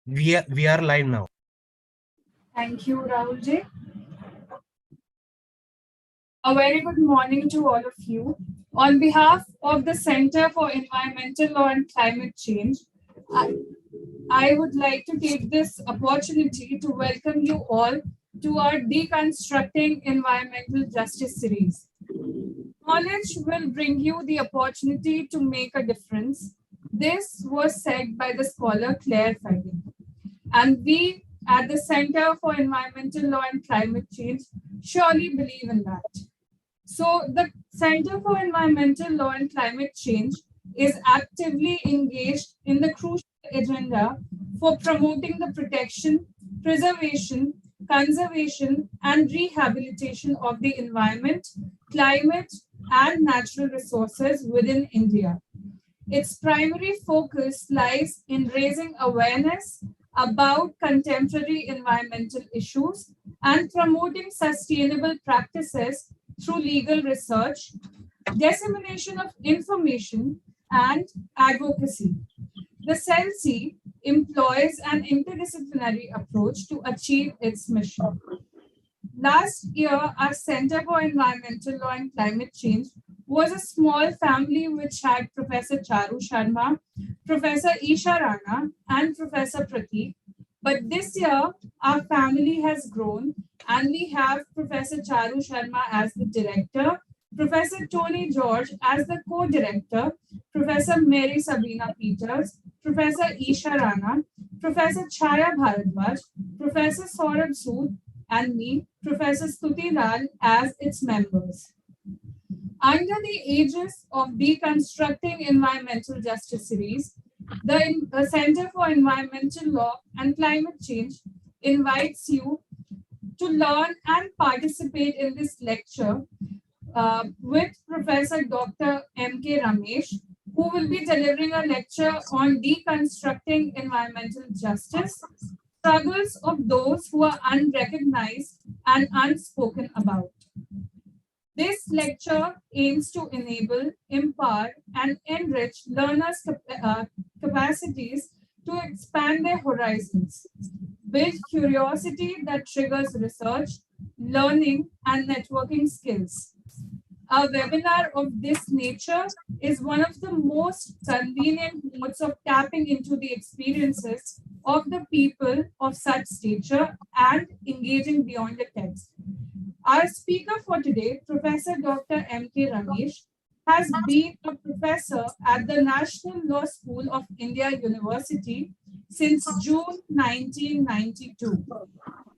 We are live now. Thank you, Rahul Ji. A very good morning to all of you. On behalf of the Center for Environmental Law and Climate Change, I would like to take this opportunity to welcome you all to our Deconstructing Environmental Justice series. Knowledge will bring you the opportunity to make a difference. This was said by the scholar Claire Feigen. And we at the Center for Environmental Law and Climate Change surely believe in that. So, the Center for Environmental Law and Climate Change is actively engaged in the crucial agenda for promoting the protection, preservation, conservation, and rehabilitation of the environment, climate, and natural resources within India. Its primary focus lies in raising awareness about contemporary environmental issues and promoting sustainable practices through legal research, dissemination of information, and advocacy. The CELC employs an interdisciplinary approach to achieve its mission. Last year, our Center for Environmental Law and Climate Change was a small family which had Professor Charu Sharma, Professor Isha Rana, and Professor Prateek. But this year, our family has grown and we have Professor Charu Sharma as the director, Professor Tony George as the co-director, Professor Mary Sabina Peters, Professor Isha Rana, Professor Chaya Bharadwaj, Professor Saurabh Sood, and me, Professor Stuti Lal, as its members. Under the aegis of Deconstructing Environmental Justice series, the Center for Environmental Law and Climate Change invites you to learn and participate in this lecture with Professor Dr. M.K. Ramesh, who will be delivering a lecture on deconstructing environmental justice, struggles of those who are unrecognized and unspoken about. This lecture aims to enable, empower, and enrich learners' capacities to expand their horizons, build curiosity that triggers research, learning, and networking skills. A webinar of this nature is one of the most convenient modes of tapping into the experiences of the people of such stature and engaging beyond the text. Our speaker for today, Professor Dr. M.K. Ramesh, has been a professor at the National Law School of India University since June 1992.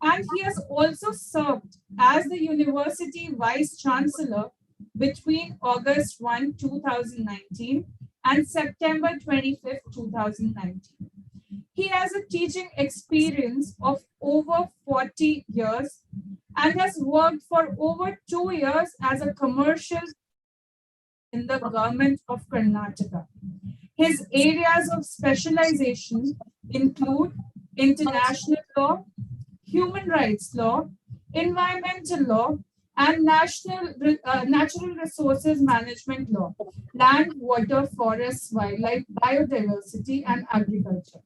And he has also served as the University Vice Chancellor between August 1, 2019 and September 25, 2019. He has a teaching experience of over 40 years and has worked for over 2 years as a commercial in the government of Karnataka. His areas of specialization include international law, human rights law, environmental law, and natural resources management law, land, water, forests, wildlife, biodiversity, and agriculture.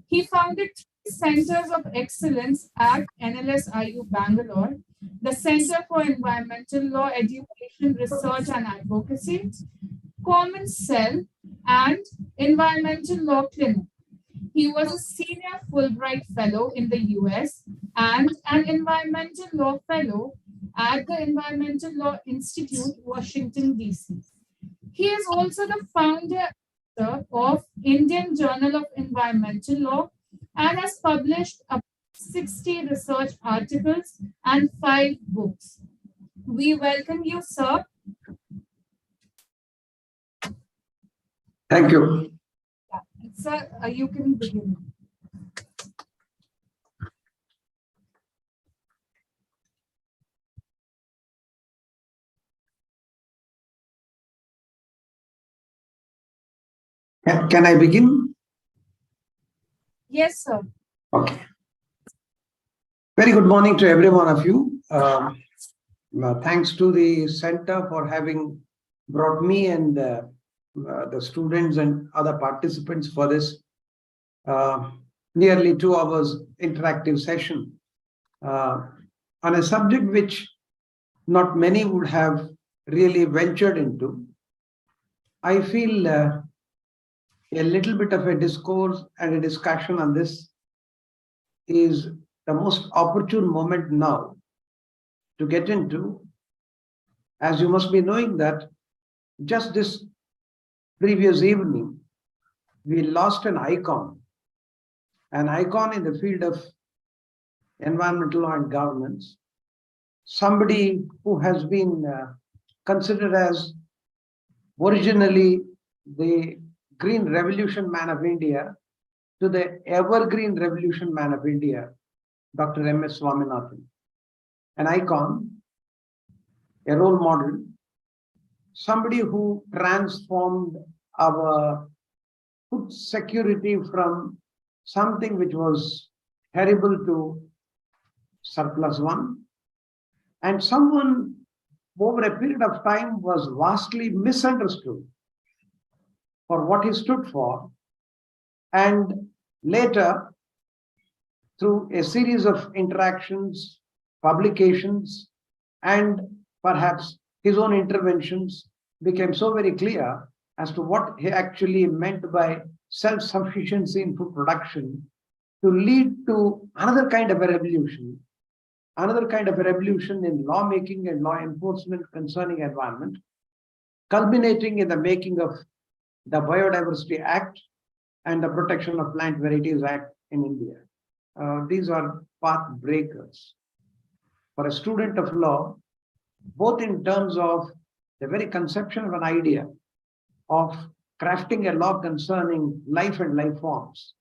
He founded 3 centers of excellence at NLSIU Bangalore, the Center for Environmental Law Education, Research and Advocacy, Common Cell, and Environmental Law Clinic. He was a senior Fulbright Fellow in the US and an Environmental Law Fellow at the Environmental Law Institute, Washington, D.C. He is also the founder of Indian Journal of Environmental Law and has published about 60 research articles and 5 books. We welcome you, sir. Thank you. Sir, you can begin. Can I begin? Yes, sir. Okay. Very good morning to every one of you. Thanks to the center for having brought me and the students and other participants for this nearly 2 hours interactive session uh, on a subject which not many would have really ventured into. I feel a little bit of a discourse and a discussion on this is the most opportune moment now to get into, as you must be knowing that just this previous evening, we lost an icon in the field of environmental law and governance, somebody who has been considered as originally the green revolution man of India to the evergreen revolution man of India, Dr. M.S. Swaminathan, an icon, a role model, somebody who transformed our food security from something which was terrible to surplus one, and someone over a period of time was vastly misunderstood for what he stood for, and later, through a series of interactions, publications, and perhaps his own interventions, became so very clear as to what he actually meant by self-sufficiency in food production to lead to another kind of a revolution in lawmaking and law enforcement concerning environment, culminating in the making of the Biodiversity Act and the Protection of Plant Varieties Act in India. These are path breakers for a student of law, both in terms of the very conception of an idea of crafting a law concerning life and life forms,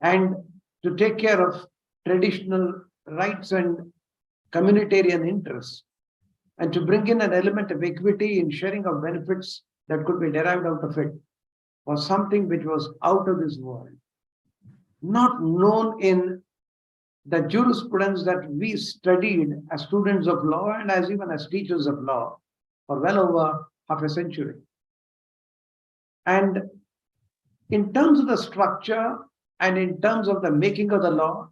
and to take care of traditional rights and communitarian interests, and to bring in an element of equity in sharing of benefits that could be derived out of it, was something which was out of this world, not known in the jurisprudence that we studied as students of law and as even as teachers of law for well over half a century. And in terms of the structure and in terms of the making of the law,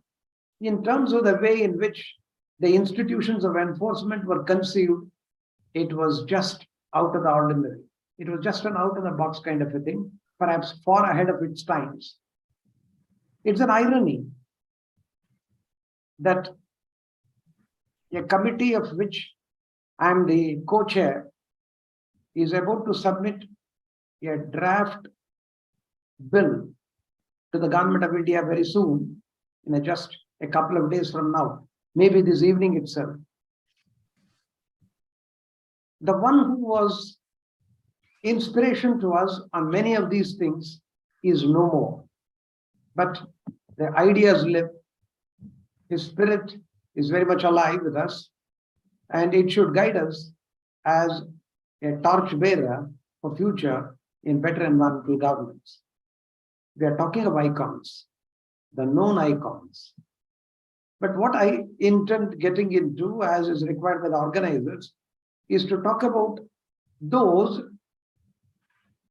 in terms of the way in which the institutions of enforcement were conceived, it was just out of the ordinary. It was just an out of the box kind of a thing, perhaps far ahead of its times. It's an irony that a committee of which I'm the co-chair is about to submit a draft bill to the government of India very soon, in just a couple of days from now, maybe this evening itself. The one who was inspiration to us on many of these things is no more, but the ideas live. His spirit is very much alive with us, and it should guide us as a torchbearer for future in better environmental governance. We are talking of icons, the known icons. But what I intend getting into, as is required by the organizers, is to talk about those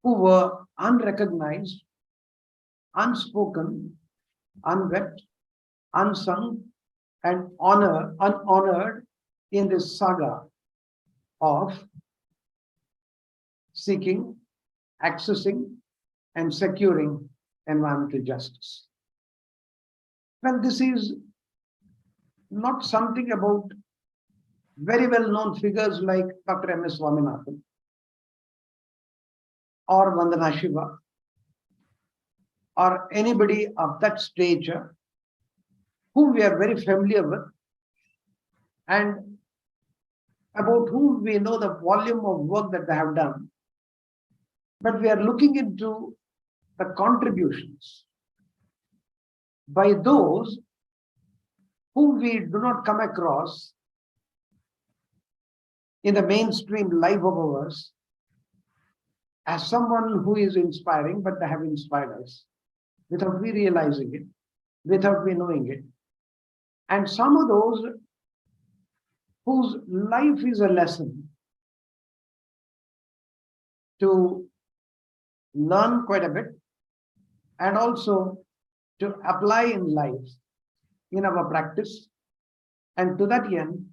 who were unrecognized, unspoken, unwept, unsung, and unhonored in this saga of seeking, accessing, and securing environmental justice. Well, this is not something about very well-known figures like Dr. M.S. Swaminathan or Vandana Shiva or anybody of that stature whom we are very familiar with and about whom we know the volume of work that they have done. But we are looking into the contributions by those whom we do not come across in the mainstream life of ours as someone who is inspiring, but they have inspired us without we realizing it, without we knowing it. And some of those whose life is a lesson to learn quite a bit and also to apply in life, in our practice. And to that end,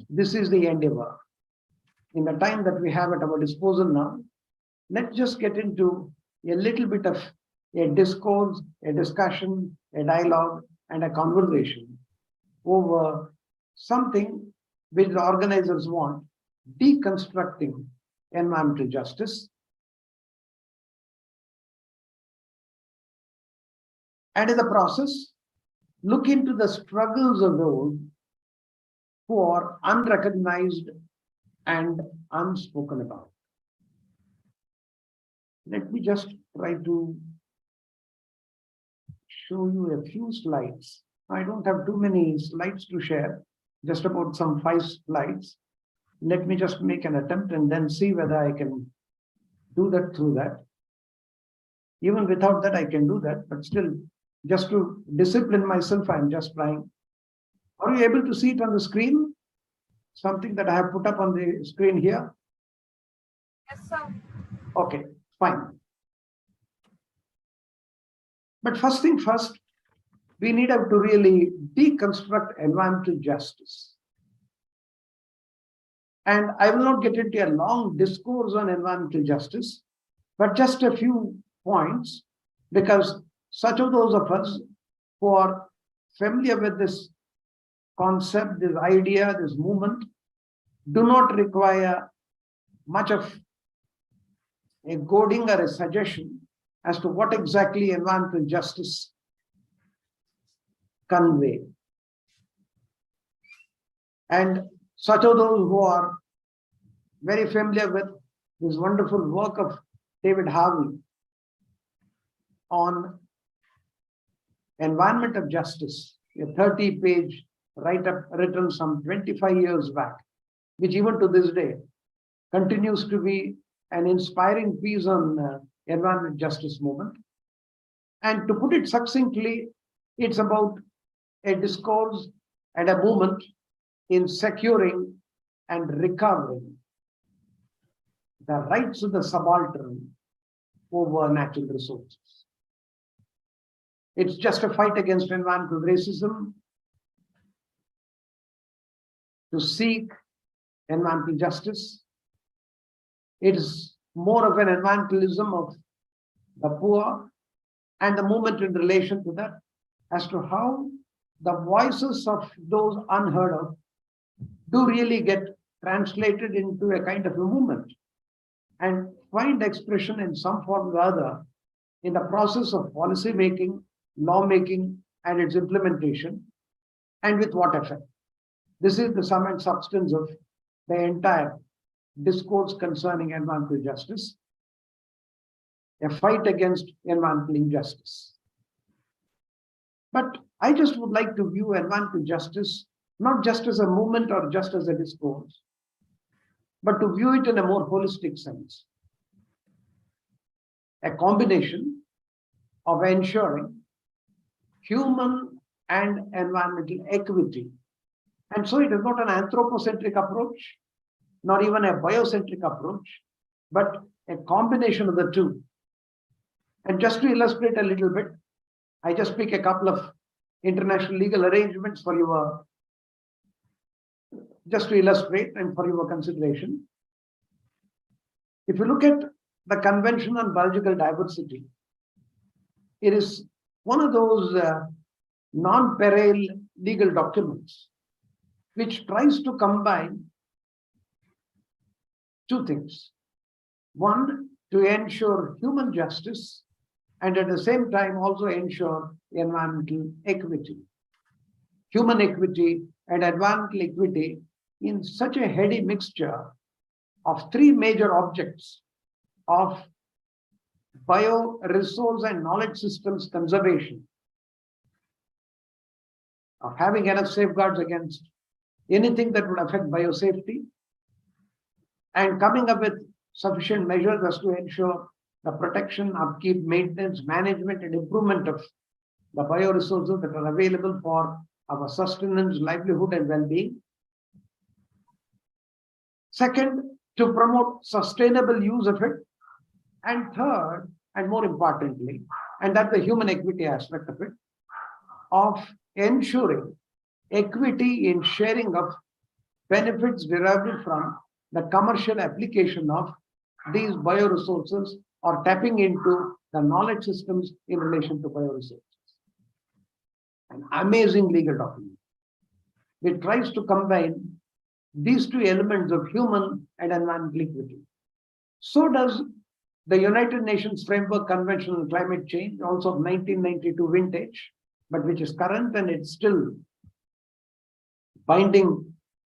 this is the endeavor. In the time that we have at our disposal now, let's just get into a little bit of a discourse, a discussion, a dialogue, and a conversation over something which the organizers want: deconstructing environmental justice. And in the process, look into the struggles of those who are unrecognized and unspoken about. Let me just try to show you a few slides. I don't have too many slides to share, just about some 5 slides. Let me just make an attempt and then see whether I can do that through that. Even without that, I can do that, but still, just to discipline myself, I'm just trying. Are you able to see it on the screen? Something that I have put up on the screen here? Yes, sir. Okay, fine. But first thing first, we need to really deconstruct environmental justice. And I will not get into a long discourse on environmental justice, but just a few points, because such of those of us who are familiar with this concept, this idea, this movement, do not require much of a coding or a suggestion as to what exactly environmental justice convey. And such of those who are very familiar with this wonderful work of David Harvey on environment of justice, a 30-page write-up written some 25 years back, which even to this day continues to be an inspiring piece on environment justice movement. And to put it succinctly, it's about a discourse and a movement in securing and recovering the rights of the subaltern over natural resources. It's just a fight against environmental racism, to seek environmental justice. It is more of an environmentalism of the poor and the movement in relation to that, as to how the voices of those unheard of do really get translated into a kind of a movement and find expression in some form or other in the process of policy making, lawmaking, and its implementation, and with what effect. This is the sum and substance of the entire discourse concerning environmental justice, a fight against environmental injustice. But I just would like to view environmental justice not just as a movement or just as a discourse, but to view it in a more holistic sense. A combination of ensuring human and environmental equity. And so it is not an anthropocentric approach, not even a biocentric approach, but a combination of the two. And just to illustrate a little bit, I just pick a couple of international legal arrangements for your, just to illustrate and for your consideration. If you look at the Convention on Biological Diversity, it is one of those non-parallel legal documents which tries to combine two things. One, to ensure human justice, and at the same time also ensure environmental equity. Human equity and environmental equity in such a heady mixture of 3 major objects of bioresource and knowledge systems conservation, of having enough safeguards against anything that would affect biosafety, and coming up with sufficient measures as to ensure the protection, upkeep, maintenance, management, and improvement of the bioresources that are available for our sustenance, livelihood, and well-being. Second, to promote sustainable use of it. And third, and more importantly, and that's the human equity aspect of it, of ensuring equity in sharing of benefits derived from the commercial application of these bioresources or tapping into the knowledge systems in relation to bioresources. An amazing legal document. It tries to combine these two elements of human and environmental equity. So does the United Nations Framework Convention on Climate Change, also of 1992 vintage, but which is current and it's still binding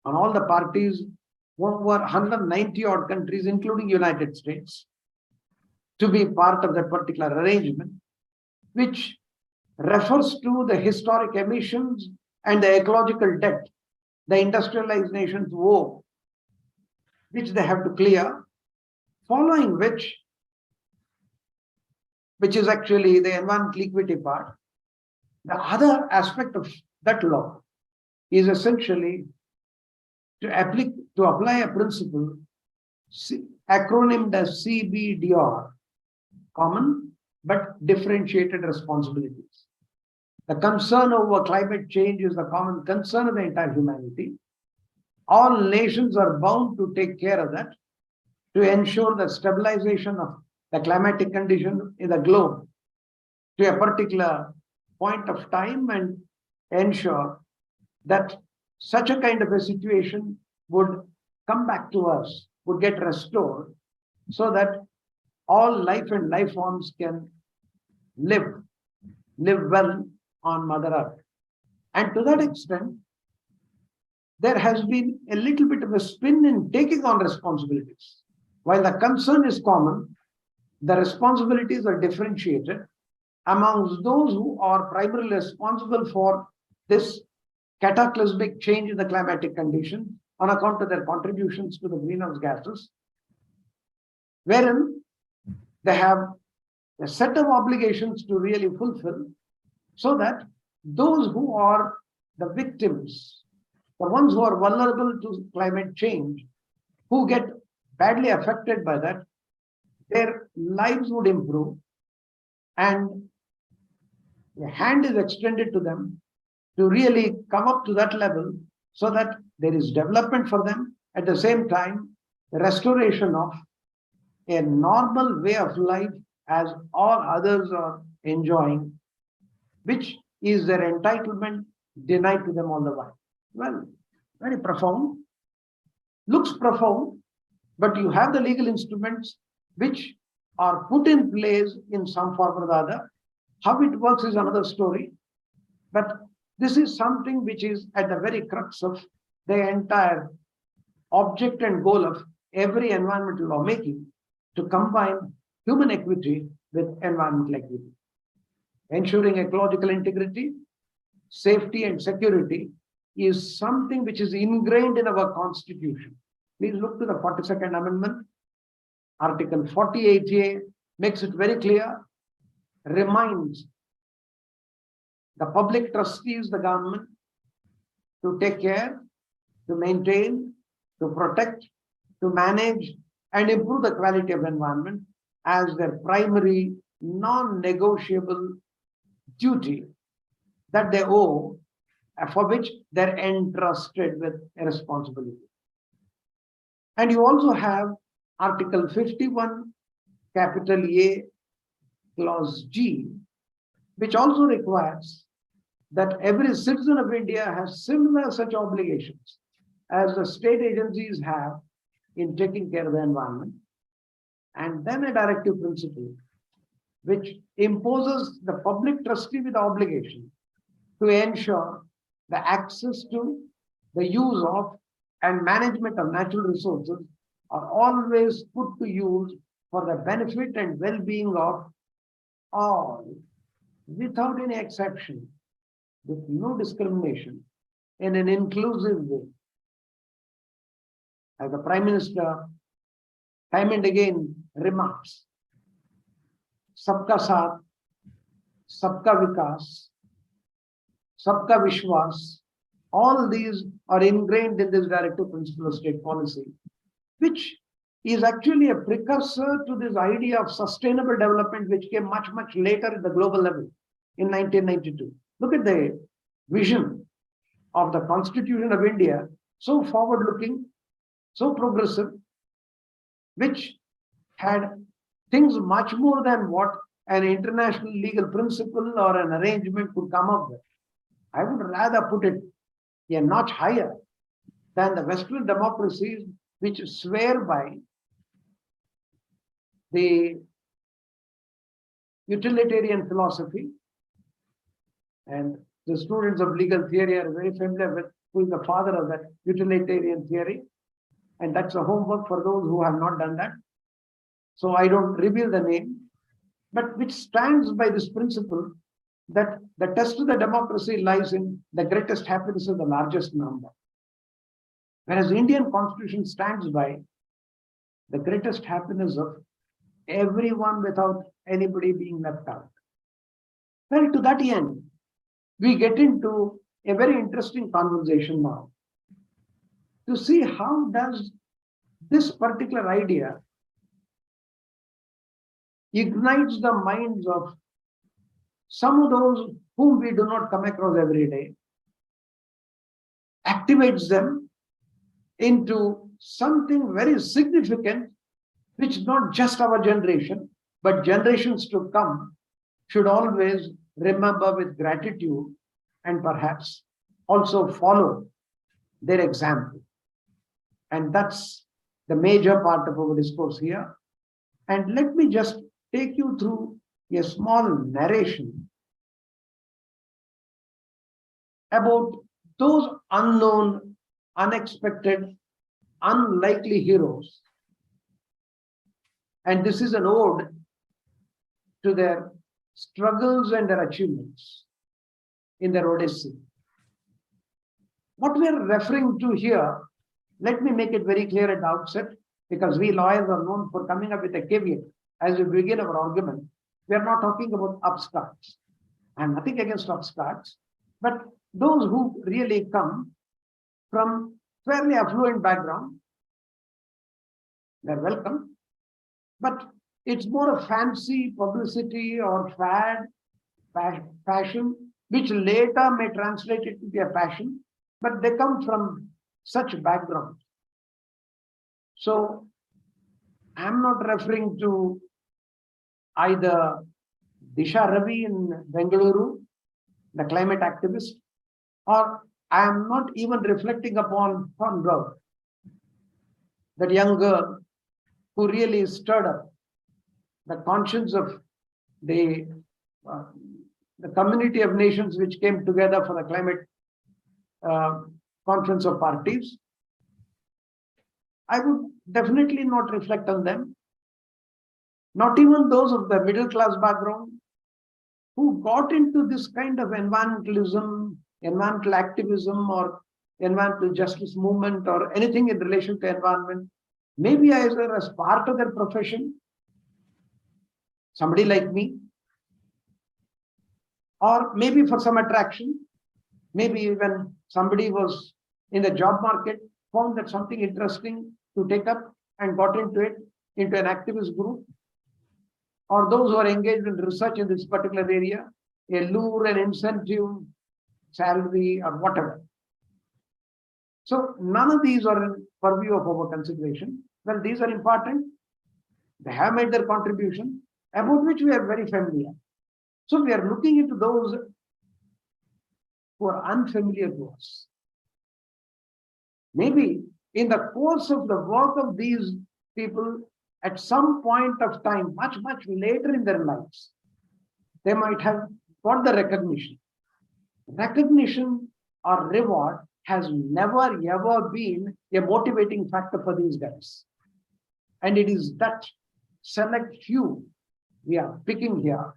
on all the parties, over 190 odd countries, including United States, to be part of that particular arrangement, which refers to the historic emissions and the ecological debt the industrialized nations owe, which they have to clear, following which is actually the environmental equity part. The other aspect of that law is essentially to apply a principle acronymed as CBDR, common but differentiated responsibilities. The concern over climate change is the common concern of the entire humanity. All nations are bound to take care of that to ensure the stabilization of the climatic condition in the globe to a particular point of time and ensure that such a kind of a situation would come back to us, would get restored, so that all life and life forms can live well on Mother Earth. And to that extent, there has been a little bit of a spin in taking on responsibilities. While the concern is common, the responsibilities are differentiated amongst those who are primarily responsible for this cataclysmic change in the climatic condition on account of their contributions to the greenhouse gases, wherein they have a set of obligations to really fulfill, so that those who are the victims, the ones who are vulnerable to climate change, who get badly affected by that, their lives would improve, and a hand is extended to them to really come up to that level so that there is development for them. At the same time, the restoration of a normal way of life as all others are enjoying, which is their entitlement denied to them all the while. Well, very profound, looks profound, but you have the legal instruments which are put in place in some form or the other. How it works is another story, but this is something which is at the very crux of the entire object and goal of every environmental lawmaking, to combine human equity with environmental equity. Ensuring ecological integrity, safety, and security is something which is ingrained in our Constitution. Please look to the 42nd Amendment. Article 48A makes it very clear, reminds the public trustees, the government, to take care, to maintain, to protect, to manage, and improve the quality of environment as their primary non-negotiable duty that they owe, for which they're entrusted with a responsibility. And you also have Article 51, capital A, clause G, which also requires that every citizen of India has similar such obligations as the state agencies have in taking care of the environment. And then a directive principle which imposes the public trustee with the obligation to ensure the access to, the use of, and management of natural resources are always put to use for the benefit and well-being of all, without any exception, with no discrimination, in an inclusive way. As the Prime Minister time and again remarks, Sabka Saath, Sabka Vikas, Sabka Vishwas, all these are ingrained in this directive principle of state policy, which is actually a precursor to this idea of sustainable development, which came much, much later at the global level in 1992. Look at the vision of the Constitution of India, so forward looking, so progressive, which had things much more than what an international legal principle or an arrangement could come up with. I would rather put it a notch higher than the Western democracies which swear by the utilitarian philosophy. And the students of legal theory are very familiar with who is the father of that utilitarian theory. And that's a homework for those who have not done that. So I don't reveal the name, but which stands by this principle that the test of the democracy lies in the greatest happiness of the largest number. Whereas the Indian Constitution stands by the greatest happiness of everyone without anybody being left out. Well, to that end, we get into a very interesting conversation now to see how does this particular idea ignites the minds of some of those whom we do not come across every day, activates them into something very significant, which not just our generation, but generations to come should always remember with gratitude and perhaps also follow their example. And that's the major part of our discourse here. And let me just take you through a small narration about those unknown, unexpected, unlikely heroes. And this is an ode to their struggles and their achievements in their Odyssey. What we are referring to here, let me make it very clear at the outset, because we lawyers are known for coming up with a caveat as we begin our argument. We are not talking about upstarts. I'm nothing against upstarts, but those who really come from fairly affluent background, they're welcome. But it's more a fancy publicity or fad, fashion, which later may translate it to be a passion, but they come from such background. So I'm not referring to either Disha Ravi in Bengaluru, the climate activist, or I am not even reflecting upon Thornburg, that young girl who really stirred up the conscience of the community of nations which came together for the climate conference of parties. I would definitely not reflect on them. Not even those of the middle class background who got into this kind of environmentalism, environmental activism, or environmental justice movement, or anything in relation to environment, maybe either as part of their profession, somebody like me, or maybe for some attraction, maybe when somebody was in the job market, found that something interesting to take up and got into it, into an activist group, or those who are engaged in research in this particular area, a lure, an incentive, salary, or whatever. So none of these are in purview of our consideration. Well, these are important. They have made their contribution, about which we are very familiar. So we are looking into those who are unfamiliar to us. Maybe in the course of the work of these people, at some point of time, much, much later in their lives, they might have got the recognition. Recognition or reward has never, ever been a motivating factor for these guys. And it is that select few we are picking here.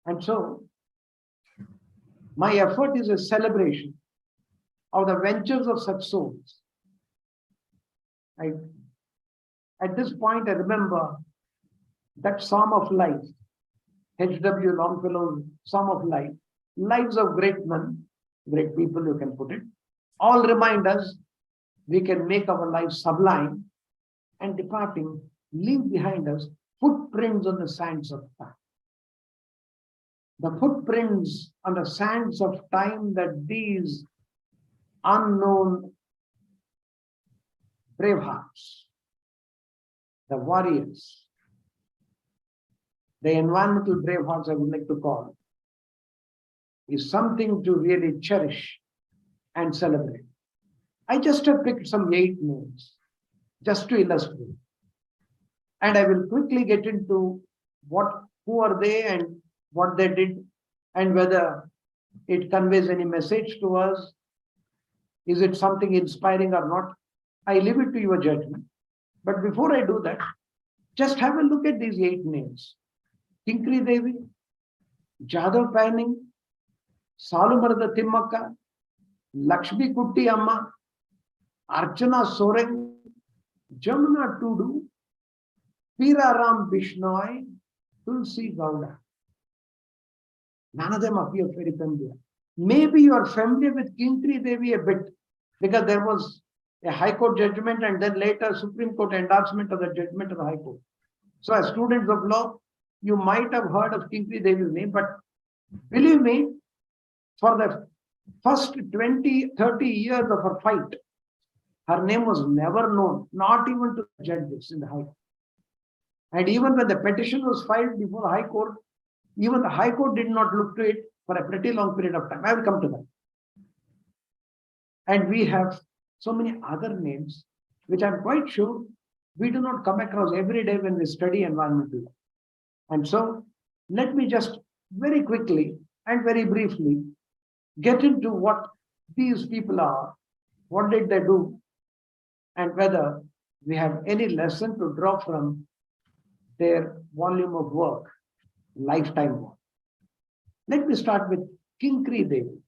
And so, my effort is a celebration of the ventures of such souls. At this point, I remember that Psalm of Life, H.W. Longfellow's Psalm of Life, lives of great men, great people, you can put it, all remind us we can make our lives sublime and departing, leave behind us footprints on the sands of time. the footprints on the sands of time that these unknown brave hearts, the warriors, the environmental brave hearts I would like to call, is something to really cherish and celebrate. I just have picked some 8 names just to illustrate. And I will quickly get into who are they and what they did and whether it conveys any message to us. Is it something inspiring or not? I leave it to your judgment. But before I do that, just have a look at these 8 names. Kinkri Devi, Jadhav Panning, Salumarada Timmaka, Lakshmi Kutti Amma, Archana Soreng, Jamuna Tudu, Piraram Bishnoi, Tulsi Gowda. None of them appear very familiar. Maybe you are familiar with Kinkri Devi a bit because there was a High Court judgment and then later Supreme Court endorsement of the judgment of the High Court. So as students of law, you might have heard of Kinkri Devi's name, but believe me, for the first 20, 30 years of her fight, her name was never known, not even to the judges in the High Court. And even when the petition was filed before the High Court, even the High Court did not look to it for a pretty long period of time. I will come to that. And we have so many other names, which I'm quite sure we do not come across every day when we study environmental law. And so let me just very quickly and very briefly get into what these people are, what did they do, and whether we have any lesson to draw from their volume of work, lifetime work. Let me start with Kinkri Devi.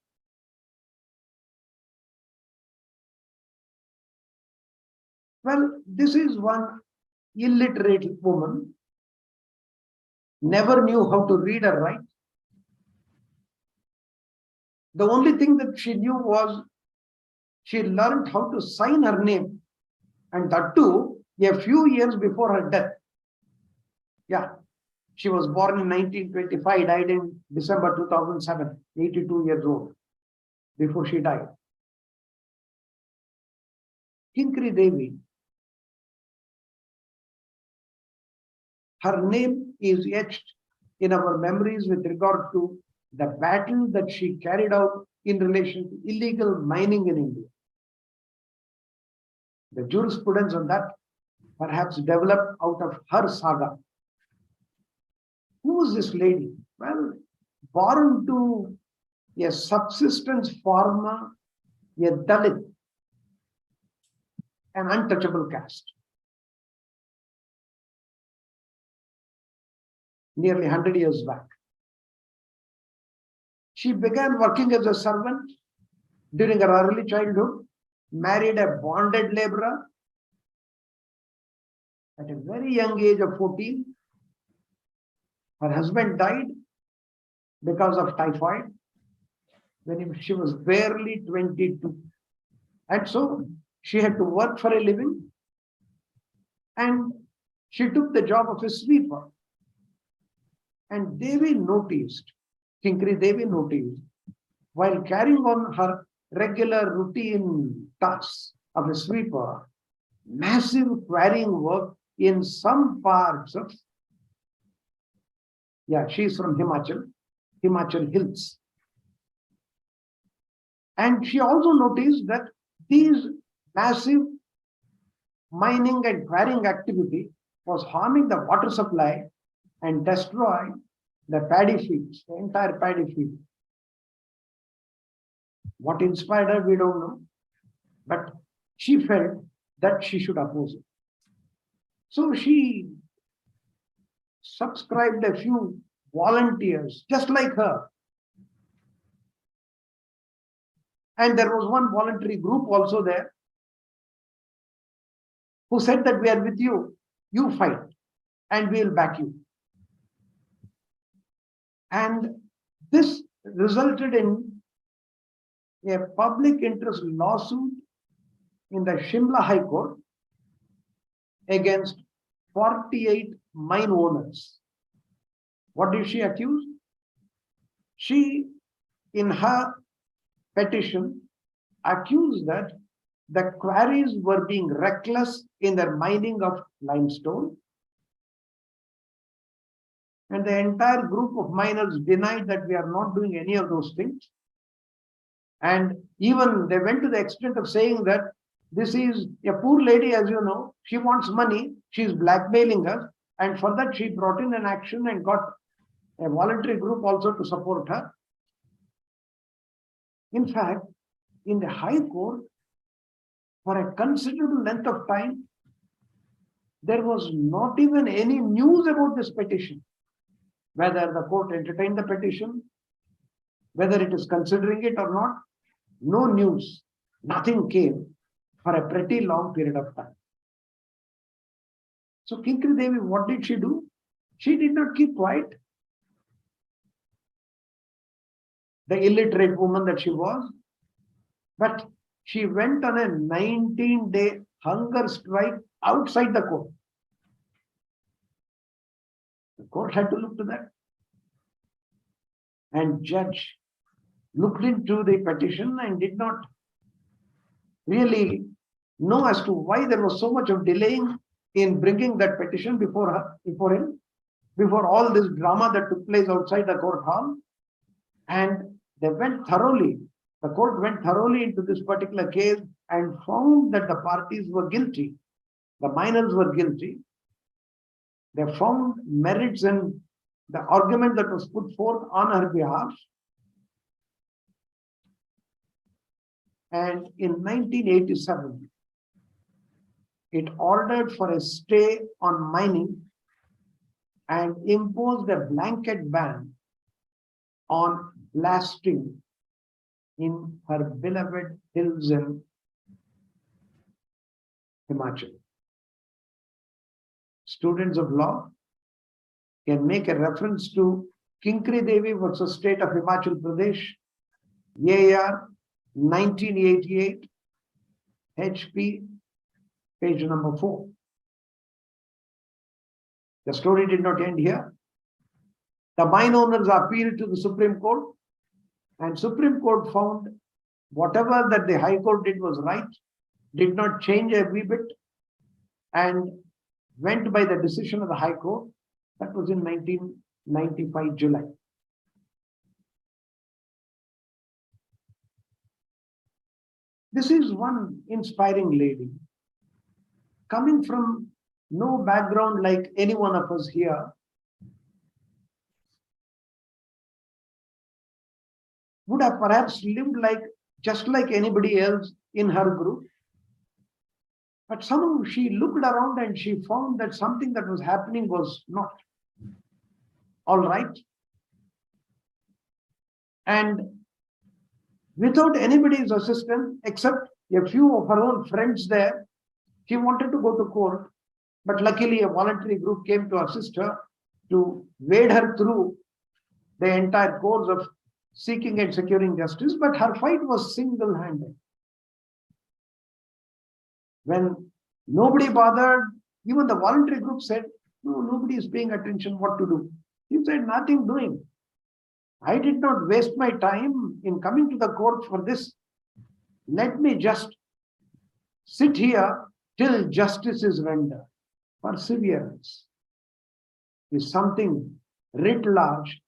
Well, this is one illiterate woman, never knew how to read or write. The only thing that she knew was she learned how to sign her name, and that too a few years before her death. Yeah, she was born in 1925, died in December 2007, 82 years old, before she died. Kinkri Devi, her name is etched in our memories with regard to the battle that she carried out in relation to illegal mining in India. The jurisprudence on that perhaps developed out of her saga. Who was this lady? Well, born to a subsistence farmer, a Dalit, an untouchable caste. Nearly 100 years back. She began working as a servant during her early childhood, married a bonded laborer at a very young age of 14. Her husband died because of typhoid when she was barely 22. And so she had to work for a living, and she took the job of a sweeper. And Devi noticed, Kinkri Devi noticed, while carrying on her regular routine tasks of a sweeper, massive quarrying work in some parts of, she's from Himachal Hills. And she also noticed that these massive mining and quarrying activity was harming the water supply and destroying the paddy fields, the entire paddy field. What inspired her, we don't know. But she felt that she should oppose it. So she subscribed a few volunteers, just like her. And there was one voluntary group also there who said that we are with you, you fight, and we will back you. And this resulted in a public interest lawsuit in the Shimla High Court against 48 mine owners. What is she accused? She, in her petition, accused that the quarries were being reckless in their mining of limestone, and the entire group of miners denied that we are not doing any of those things. And even they went to the extent of saying that this is a poor lady, as you know, she wants money, she's blackmailing us, and for that she brought in an action and got a voluntary group also to support her. In fact, in the High Court, for a considerable length of time, there was not even any news about this petition, whether the court entertained the petition, whether it is considering it or not. No news, nothing came for a pretty long period of time. So Kinkri Devi, what did she do? She did not keep quiet. The illiterate woman that she was, but she went on a 19-day hunger strike outside the court. The court had to look to that. And judge looked into the petition and did not really know as to why there was so much of delaying in bringing that petition before him, before all this drama that took place outside the court hall. And they went thoroughly, the court went thoroughly into this particular case and found that the parties were guilty. The miners were guilty. They found merits in the argument that was put forth on her behalf. And in 1987, it ordered for a stay on mining and imposed a blanket ban on blasting in her beloved hills in Himachal. Students of law can make a reference to Kinkri Devi versus State of Himachal Pradesh, AR 1988, HP, page number 4. The story did not end here. The mine owners appealed to the Supreme Court, and Supreme Court found whatever that the High Court did was right, did not change a wee bit, and went by the decision of the High Court. That was in 1995 July. This is one inspiring lady coming from no background like any one of us here. Would have perhaps lived just like anybody else in her group. But somehow she looked around and she found that something that was happening was not all right. And without anybody's assistance, except a few of her own friends there, she wanted to go to court. But luckily, a voluntary group came to assist her to wade her through the entire course of seeking and securing justice. But her fight was single-handed. When nobody bothered, even the voluntary group said, no, nobody is paying attention what to do. He said, nothing doing. I did not waste my time in coming to the court for this. Let me just sit here till justice is rendered. Perseverance is something writ large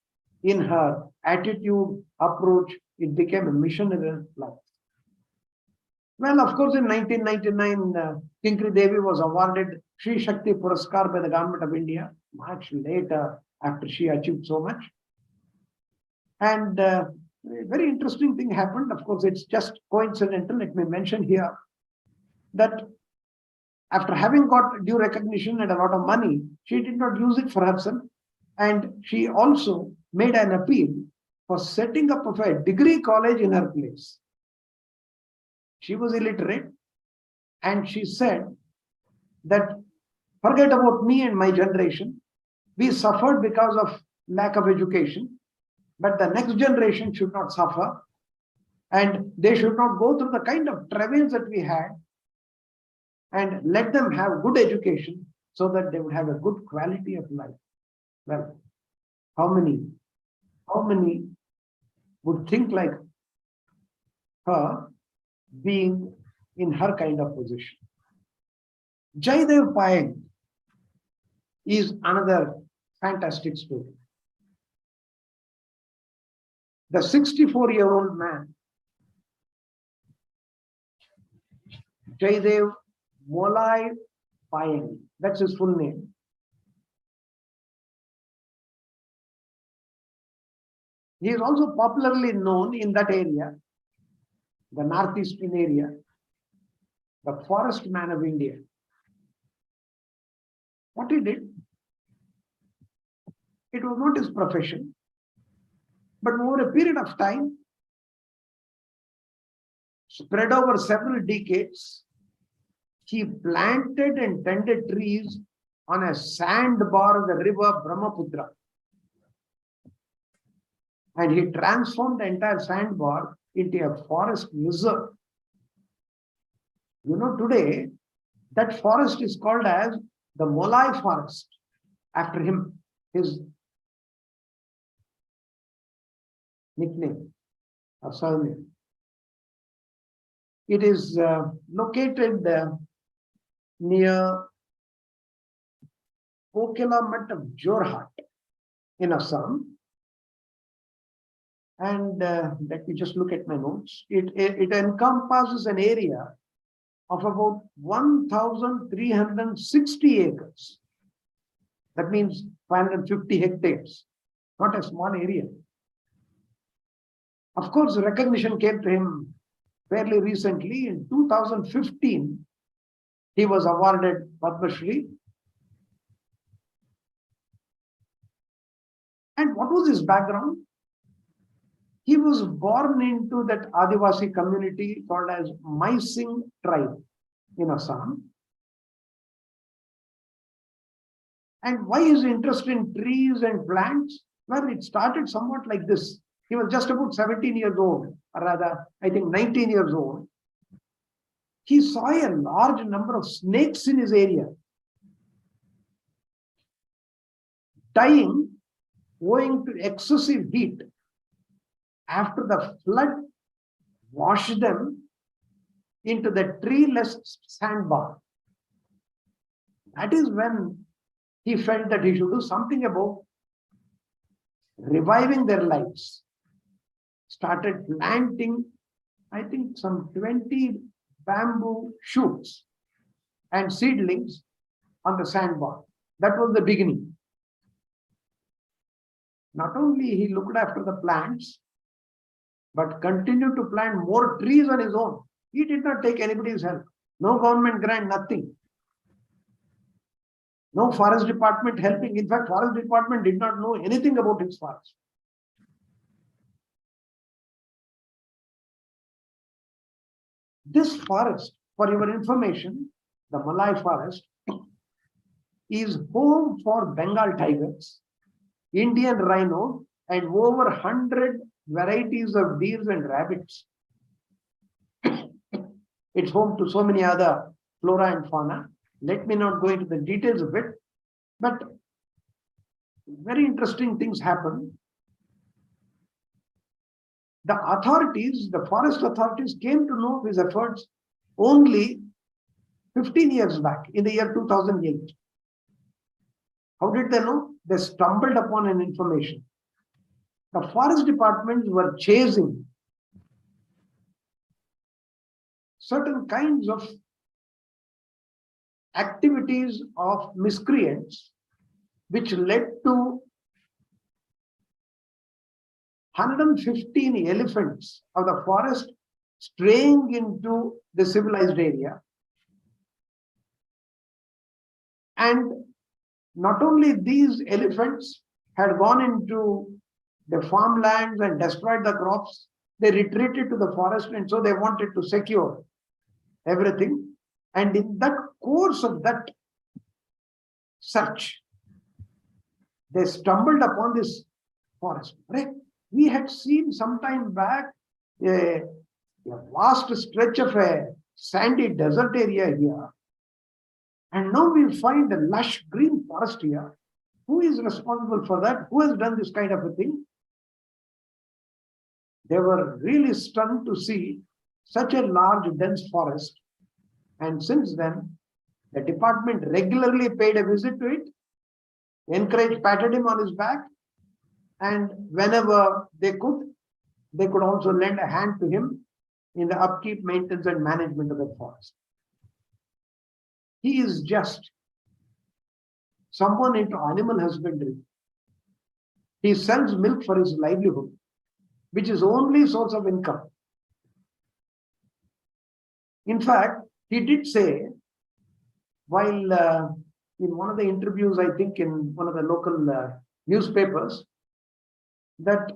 in her attitude, approach. It became a mission in her life. Well, of course, in 1999, Kinkri Devi was awarded Shri Shakti Puraskar by the Government of India, much later after she achieved so much. And a very interesting thing happened. Of course, it's just coincidental. Let me mention here that after having got due recognition and a lot of money, she did not use it for herself. And she also made an appeal for setting up of a degree college in her place. She was illiterate, and she said that forget about me and my generation. We suffered because of lack of education, but the next generation should not suffer, and they should not go through the kind of travails that we had, and let them have good education so that they would have a good quality of life. Well, how many would think like her being in her kind of position. Jaidev Payeng is another fantastic story. The 64-year-old man, Jaidev Molai Payeng, that's his full name. He is also popularly known in that area, the northeastern area, the forest man of India. What he did, it was not his profession, but over a period of time, spread over several decades, he planted and tended trees on a sandbar of the river Brahmaputra. And he transformed the entire sandbar into a forest reserve. You know, today, that forest is called as the Molai forest, after him, his nickname or surname. It is located near Kokelamat of Jorhat in Assam. And let me just look at my notes. It encompasses an area of about 1,360 acres. That means 550 hectares, not a small area. Of course, recognition came to him fairly recently. In 2015, he was awarded Padma Shri. And what was his background? He was born into that Adivasi community called as Mysing tribe in Assam. And why his interest in trees and plants? Well, it started somewhat like this. He was just about 17 years old, or rather, I think 19 years old. He saw a large number of snakes in his area, dying owing to excessive heat. After the flood washed them into the treeless sandbar. That is when he felt that he should do something about reviving their lives. Started planting, I think, some 20 bamboo shoots and seedlings on the sandbar. That was the beginning. Not only he looked after the plants, but continued to plant more trees on his own. He did not take anybody's help. No government grant, nothing. No forest department helping. In fact, forest department did not know anything about his forest. This forest, for your information, the Malay forest, is home for Bengal tigers, Indian rhino, and over 100 varieties of deers and rabbits. It's home to so many other flora and fauna. Let me not go into the details of it, but very interesting things happen. The authorities, the forest authorities, came to know his efforts only 15 years back, in the year 2008. How did they know? They stumbled upon an information. The forest departments were chasing certain kinds of activities of miscreants, which led to 115 elephants of the forest straying into the civilized area. And not only these elephants had gone into the farmlands and destroyed the crops, they retreated to the forest, and so they wanted to secure everything. And in that course of that search, they stumbled upon this forest. Right? We had seen some time back a vast stretch of a sandy desert area here. And now we find a lush green forest here. Who is responsible for that? Who has done this kind of a thing? They were really stunned to see such a large, dense forest. And since then, the department regularly paid a visit to it, encouraged, patted him on his back, and whenever they could also lend a hand to him in the upkeep, maintenance, and management of the forest. He is just someone into animal husbandry. He sells milk for his livelihood, which is only source of income. In fact, he did say, while in one of the interviews, I think in one of the local newspapers, that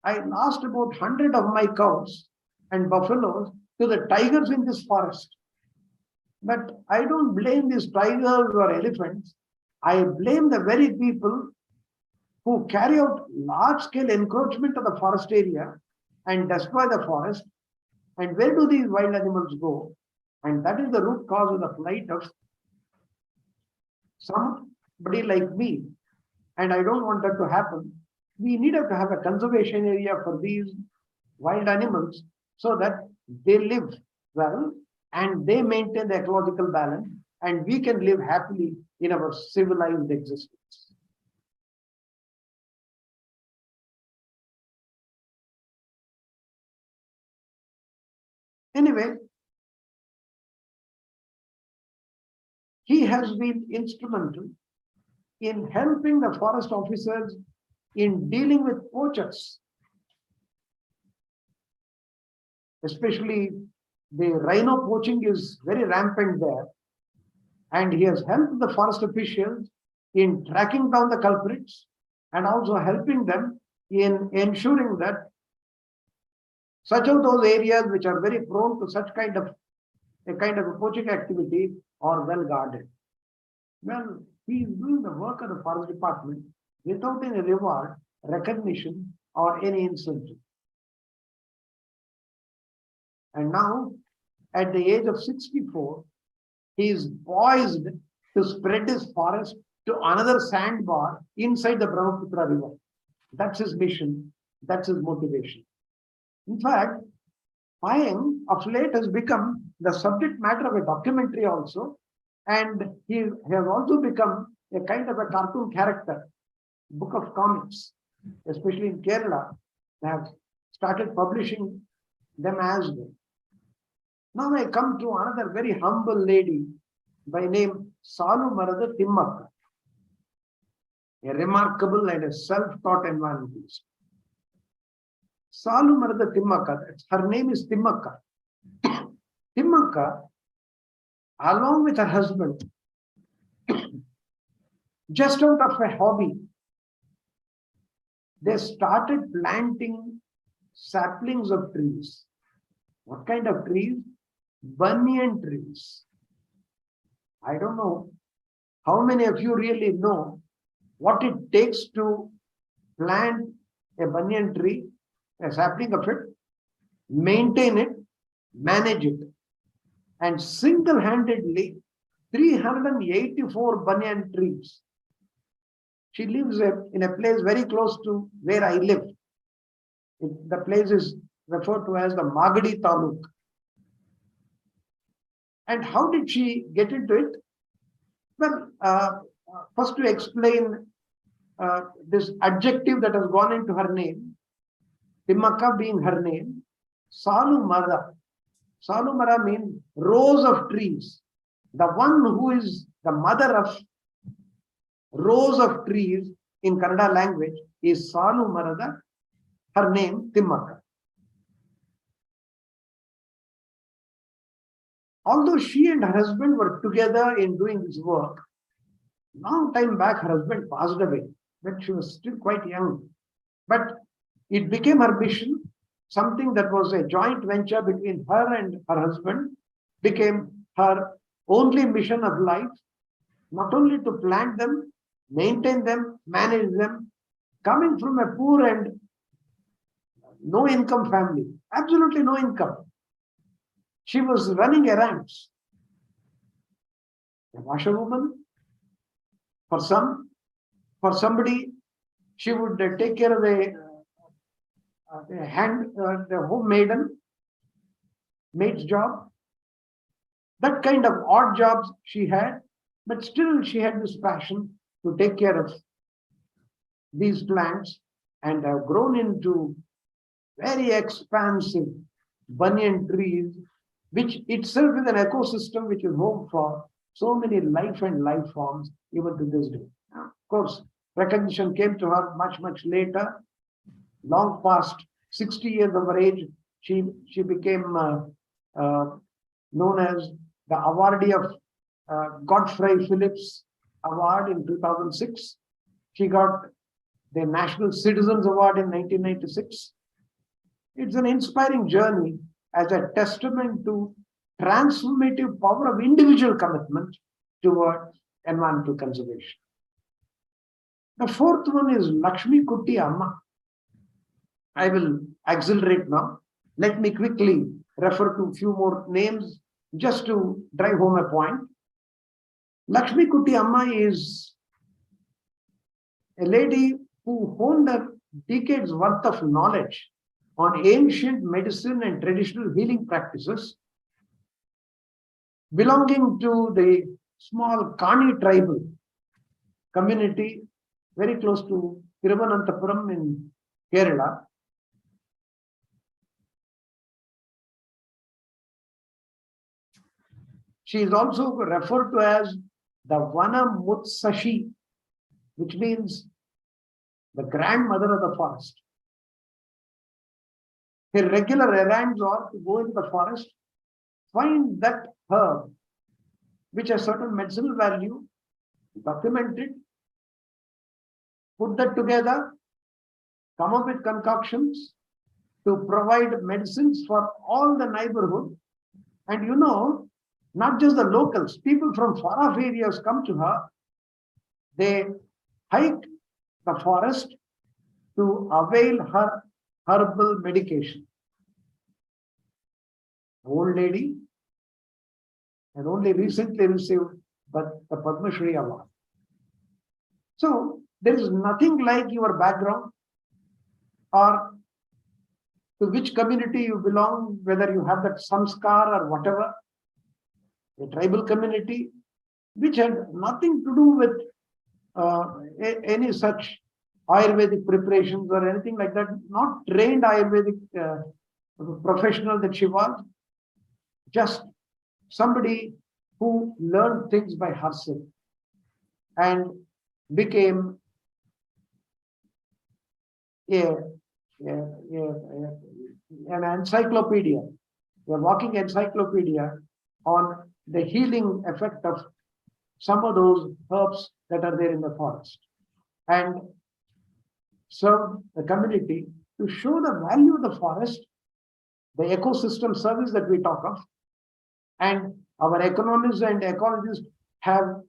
I lost about 100 of my cows and buffaloes to the tigers in this forest. But I don't blame these tigers or elephants. I blame the very people who carry out large-scale encroachment of the forest area and destroy the forest. And where do these wild animals go? And that is the root cause of the plight of somebody like me. And I don't want that to happen. We need to have a conservation area for these wild animals so that they live well and they maintain the ecological balance and we can live happily in our civilized existence. Anyway, he has been instrumental in helping the forest officers in dealing with poachers, especially the rhino poaching is very rampant there. And he has helped the forest officials in tracking down the culprits and also helping them in ensuring that such of those areas which are very prone to such kind of a poaching activity are well guarded. Well, he is doing the work of the forest department without any reward, recognition, or any incentive. And now, at the age of 64, he is poised to spread his forest to another sandbar inside the Brahmaputra river. That's his mission. That's his motivation. In fact, Payeng of late has become the subject matter of a documentary also, and he has also become a kind of a cartoon character, book of comics, especially in Kerala. They have started publishing them as well. Now I come to another very humble lady by name Salu Marada Timmakka, a remarkable and a self-taught environmentalist. Salu Marada Timmakka, her name is Timmakka. Timmakka, along with her husband, just out of a hobby, they started planting saplings of trees. What kind of trees? Banyan trees. I don't know how many of you really know what it takes to plant a banyan tree, a sapling of it, maintain it, manage it, and single-handedly 384 banyan trees. She lives in a place very close to where I live. The place is referred to as the Magadi Taluk. And how did she get into it? Well, first to explain this adjective that has gone into her name, Timmakka being her name, Salu Mara. Salu Mara means rows of trees. The one who is the mother of rows of trees in Kannada language is Salu Marada, her name Timmakka. Although she and her husband were together in doing this work, long time back her husband passed away, but she was still quite young. But it became her mission, something that was a joint venture between her and her husband, became her only mission of life, not only to plant them, maintain them, manage them, coming from a poor and no income family, absolutely no income. She was running errands. A washerwoman, for somebody, she would take care of the home maid's job, that kind of odd jobs she had, but still she had this passion to take care of these plants and have grown into very expansive banyan trees, which itself is an ecosystem which is home for so many life and life forms even to this day. Of course, recognition came to her much, much later, long past 60 years of her age. She became known as the awardee of Godfrey Phillips Award in 2006. She got the National Citizens Award in 1996. It's an inspiring journey as a testament to transformative power of individual commitment toward environmental conservation. The fourth one is Lakshmi Kutti Amma. I will accelerate now. Let me quickly refer to a few more names just to drive home a point. Lakshmi Kutti Amma is a lady who honed her decades worth of knowledge on ancient medicine and traditional healing practices belonging to the small Kani tribal community very close to Thiruvananthapuram in Kerala. She is also referred to as the Vana Mutsashi, which means the grandmother of the forest. Her regular errands are to go into the forest, find that herb which has certain medicinal value, document it, put that together, come up with concoctions to provide medicines for all the neighborhood. And you know, not just the locals, people from far off areas come to her. They hike the forest to avail her herbal medication. The old lady had only recently received the Padma Shri Award. So there is nothing like your background or to which community you belong, whether you have that samskar or whatever, a tribal community, which had nothing to do with any such Ayurvedic preparations or anything like that, not trained Ayurvedic professional that she was, just somebody who learned things by herself and became an encyclopedia, a walking encyclopedia on the healing effect of some of those herbs that are there in the forest, and serve the community to show the value of the forest, the ecosystem service that we talk of. And our economists and ecologists have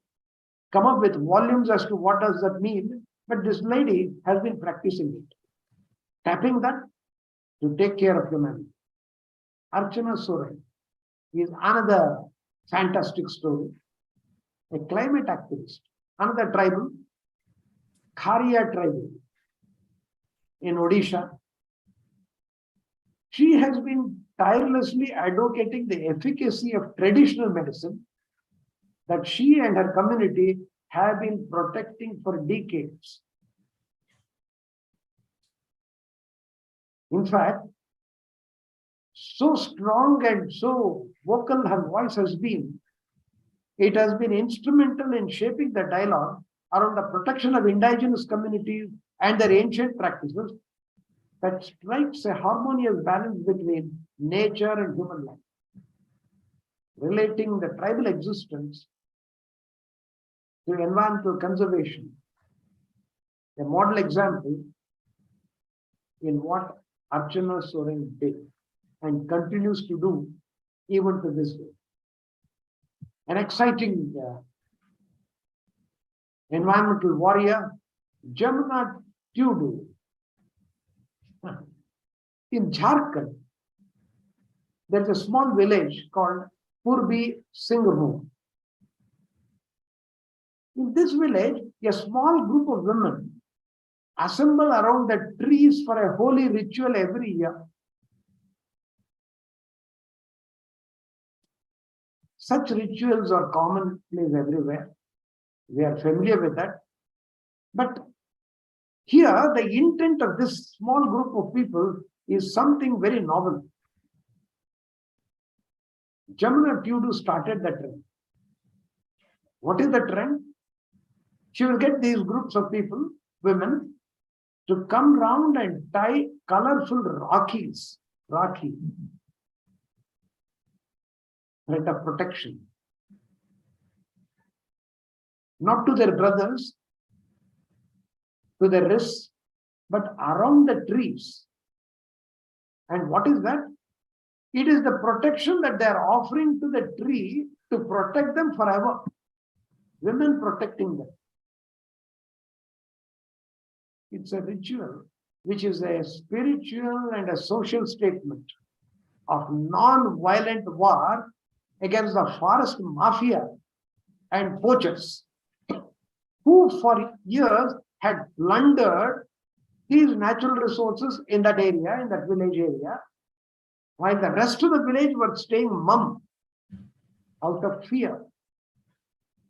come up with volumes as to what does that mean, but this lady has been practicing it, tapping that to take care of humanity. Archana Soren is another fantastic story, a climate activist, another tribal, Kharia tribal in Odisha. She has been tirelessly advocating the efficacy of traditional medicine that she and her community have been protecting for decades. In fact, so strong and so vocal her voice has been, it has been instrumental in shaping the dialogue around the protection of indigenous communities and their ancient practices that strikes a harmonious balance between nature and human life, relating the tribal existence to environmental conservation, a model example in what Archana Soren did and continues to do even to this day. An exciting environmental warrior, Jamuna Tudu, in Jharkhand. There's a small village called Purbi Singhbhum. In this village, a small group of women assemble around the tree trees for a holy ritual every year. Such rituals are commonplace everywhere. We are familiar with that. But here, the intent of this small group of people is something very novel. Jamuna Tudu started the trend. What is the trend? She will get these groups of people, women, to come round and tie colorful Rakhi, thread of protection, not to their brothers, to their wrists, but around the trees. And what is that? It is the protection that they are offering to the tree to protect them forever. Women protecting them. It's a ritual which is a spiritual and a social statement of non-violent war against the forest mafia and poachers who for years had plundered these natural resources in that area, in that village area, while the rest of the village were staying mum out of fear.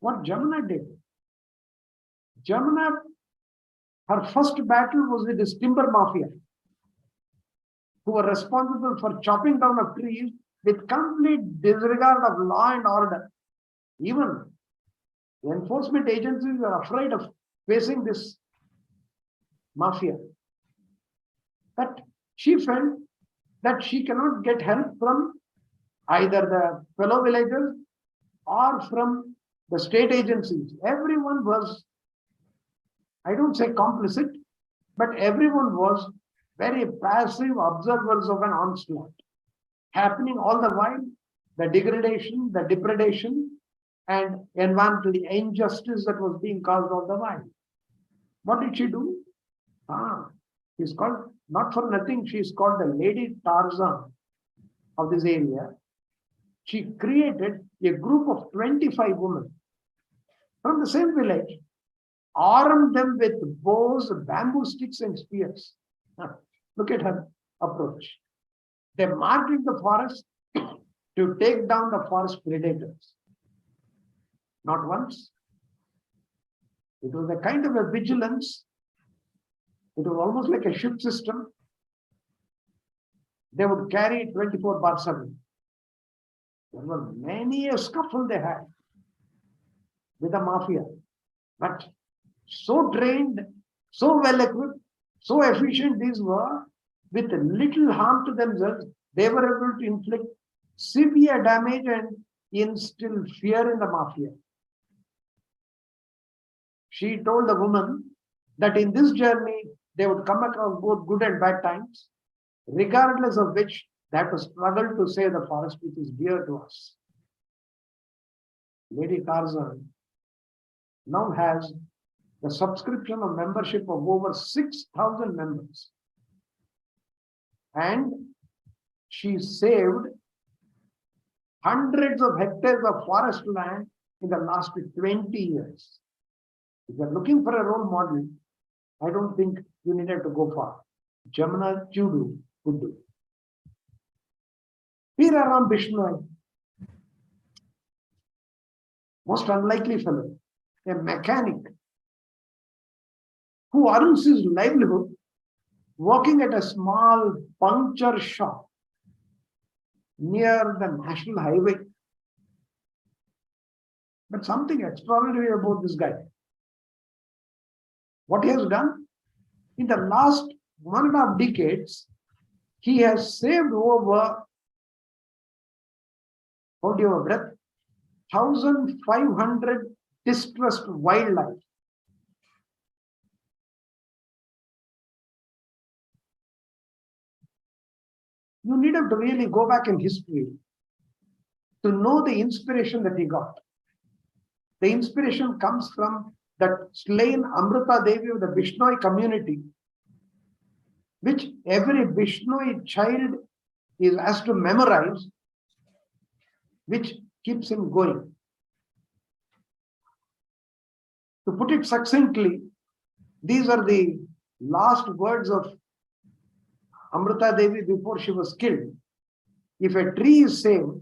What Jamuna did? Jamuna, her first battle was with this timber mafia, who were responsible for chopping down of trees with complete disregard of law and order. Even the enforcement agencies were afraid of facing this mafia. But she felt that she cannot get help from either the fellow villagers or from the state agencies. Everyone was, I don't say complicit, but everyone was very passive observers of an onslaught happening all the while, the degradation, the depredation, and environmental injustice that was being caused all the while. What did she do? She's called, not for nothing, she's called the Lady Tarzan of this area. She created a group of 25 women from the same village, armed them with bows, bamboo sticks, and spears. Look at her approach. They marched into the forest to take down the forest predators. Not once. It was a kind of a vigilance. It was almost like a ship system. They would carry 24/7. There were many a scuffle they had with the mafia, but so trained, so well equipped, so efficient these were, with little harm to themselves, they were able to inflict severe damage and instill fear in the mafia. She told the woman that in this journey, they would come across both good and bad times, regardless of which they have to struggle to save the forest which is dear to us. Lady Tarzan now has the subscription of membership of over 6,000 members. And she saved hundreds of hectares of forest land in the last 20 years. If you're looking for a role model, I don't think you needed to go far. Jamuna Tudu could do. Piraram Bishnoi, most unlikely fellow, a mechanic who earns his livelihood working at a small puncture shop near the national highway. But something extraordinary about this guy. What he has done? In the last 1.5 decades, he has saved over, hold your breath, 1,500 distressed wildlife. You needed to really go back in history to know the inspiration that he got. The inspiration comes from that slain Amrita Devi of the Bishnoi community, which every Bishnoi child is asked to memorize, which keeps him going. To put it succinctly, these are the last words of Amrita Devi, before she was killed, if a tree is saved,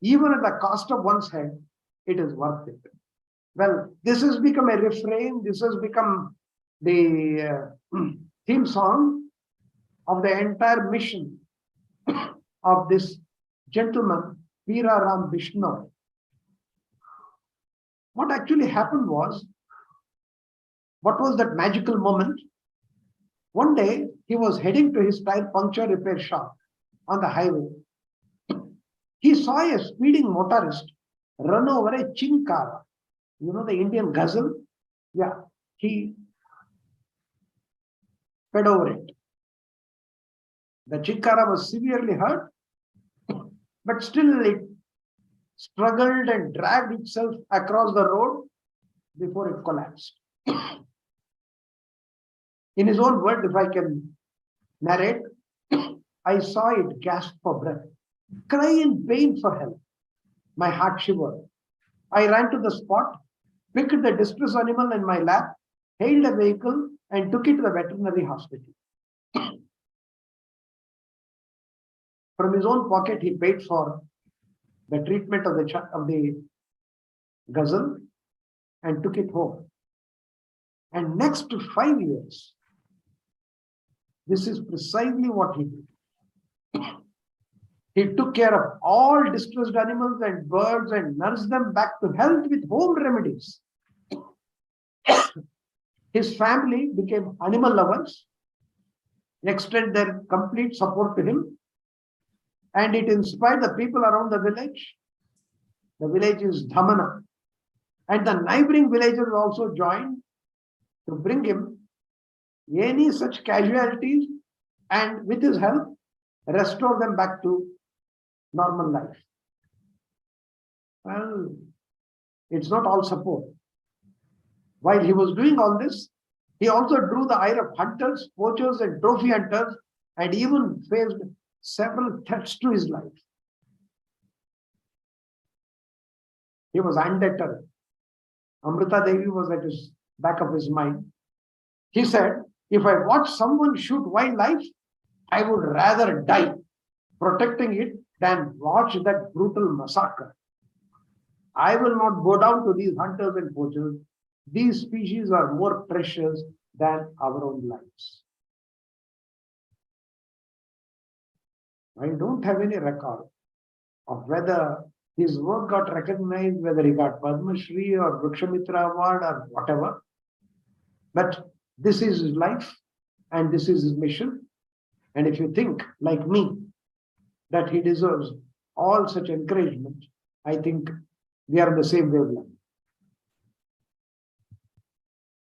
even at the cost of one's head, it is worth it. Well, this has become a refrain, this has become the theme song of the entire mission of this gentleman, Veera Ram Vishnu. What actually happened was, what was that magical moment? One day, he was heading to his tire puncture repair shop on the highway. He saw a speeding motorist run over a chinkara. You know the Indian ghazal? Yeah, he sped over it. The chinkara was severely hurt, but still it struggled and dragged itself across the road before it collapsed. In his own words, if I can narrate, I saw it gasp for breath, cry in pain for help. My heart shivered. I ran to the spot, picked the distressed animal in my lap, hailed a vehicle, and took it to the veterinary hospital. From his own pocket, he paid for the treatment of the ghazal and took it home. And next to 5 years, this is precisely what he did. He took care of all distressed animals and birds and nursed them back to health with home remedies. His family became animal lovers, extended their complete support to him, and it inspired the people around the village. The village is Dhamana, and the neighboring villages also joined to bring him any such casualties and with his help restore them back to normal life. Well, it's not all support. While he was doing all this, he also drew the ire of hunters, poachers, and trophy hunters, and even faced several threats to his life. He was undeterred. Amrita Devi was at the back of his mind. He said, if I watch someone shoot wildlife, I would rather die protecting it than watch that brutal massacre. I will not go down to these hunters and poachers. These species are more precious than our own lives. I don't have any record of whether his work got recognized, whether he got Padma Shri or Vrikshamitra Award or whatever. But this is his life and this is his mission. And if you think, like me, that he deserves all such encouragement, I think we are on the same wavelength.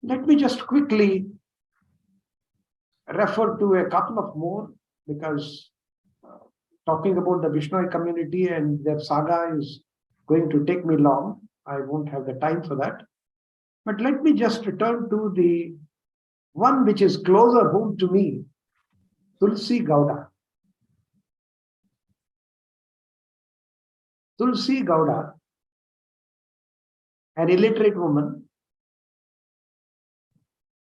Let me just quickly refer to a couple of more, because talking about the Vishnoi community and their saga is going to take me long. I won't have the time for that. But let me just return to the one which is closer home to me, Tulsi Gowda. Tulsi Gowda, an illiterate woman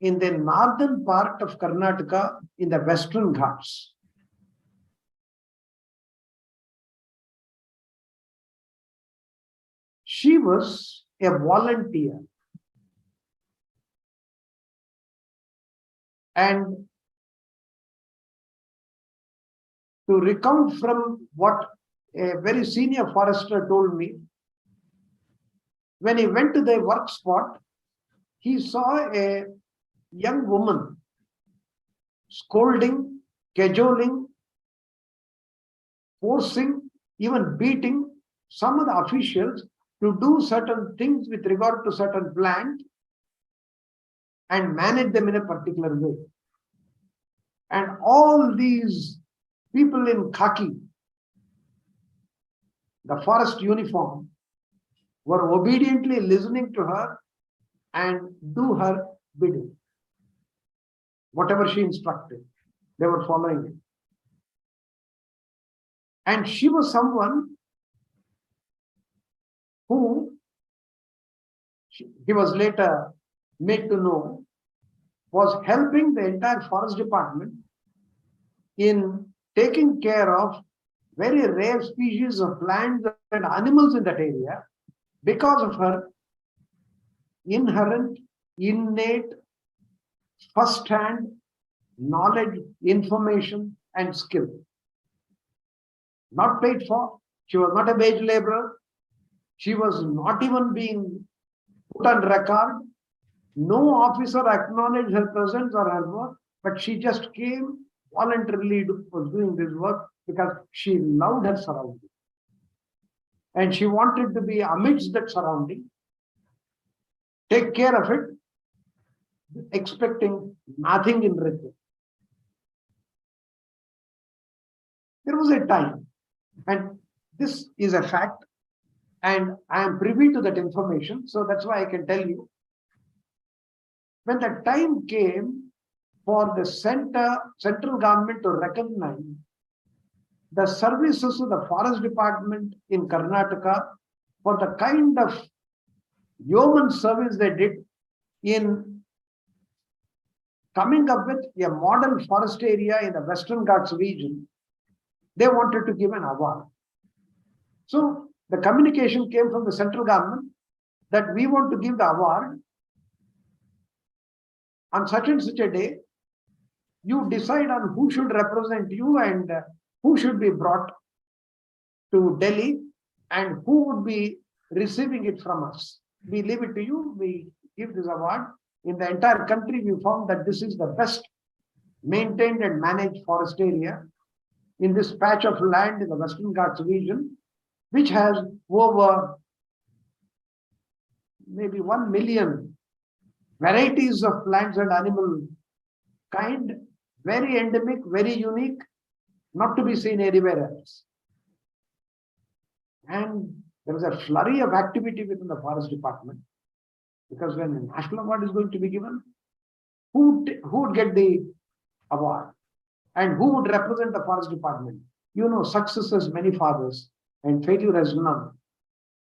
in the northern part of Karnataka in the Western Ghats. She was a volunteer, and to recount from what a very senior forester told me, when he went to the work spot, he saw a young woman scolding, cajoling, forcing, even beating some of the officials to do certain things with regard to certain plant and manage them in a particular way. And all these people in khaki, the forest uniform, were obediently listening to her and do her bidding. Whatever she instructed, they were following it. And she was someone who he was later made to know was helping the entire forest department in taking care of very rare species of plants and animals in that area because of her inherent, innate, first-hand knowledge, information, and skill. Not paid for. She was not a wage laborer. She was not even being put on record. No officer acknowledged her presence or her work, but she just came voluntarily, was doing this work because she loved her surrounding. And she wanted to be amidst that surrounding, take care of it, expecting nothing in return. There was a time, and this is a fact, and I am privy to that information, so that's why I can tell you. When the time came for the central government to recognize the services of the forest department in Karnataka for the kind of yeoman service they did in coming up with a model forest area in the Western Ghats region, they wanted to give an award. So the communication came from the central government that we want to give the award on such and such a day. You decide on who should represent you and who should be brought to Delhi and who would be receiving it from us. We leave it to you. We give this award. In the entire country, we found that this is the best maintained and managed forest area in this patch of land in the Western Ghats region, which has over maybe 1 million varieties of plants and animal kind, very endemic, very unique, not to be seen anywhere else. And there was a flurry of activity within the forest department, because when a national award is going to be given, who would get the award and who would represent the forest department? You know, success has many fathers and failure has none.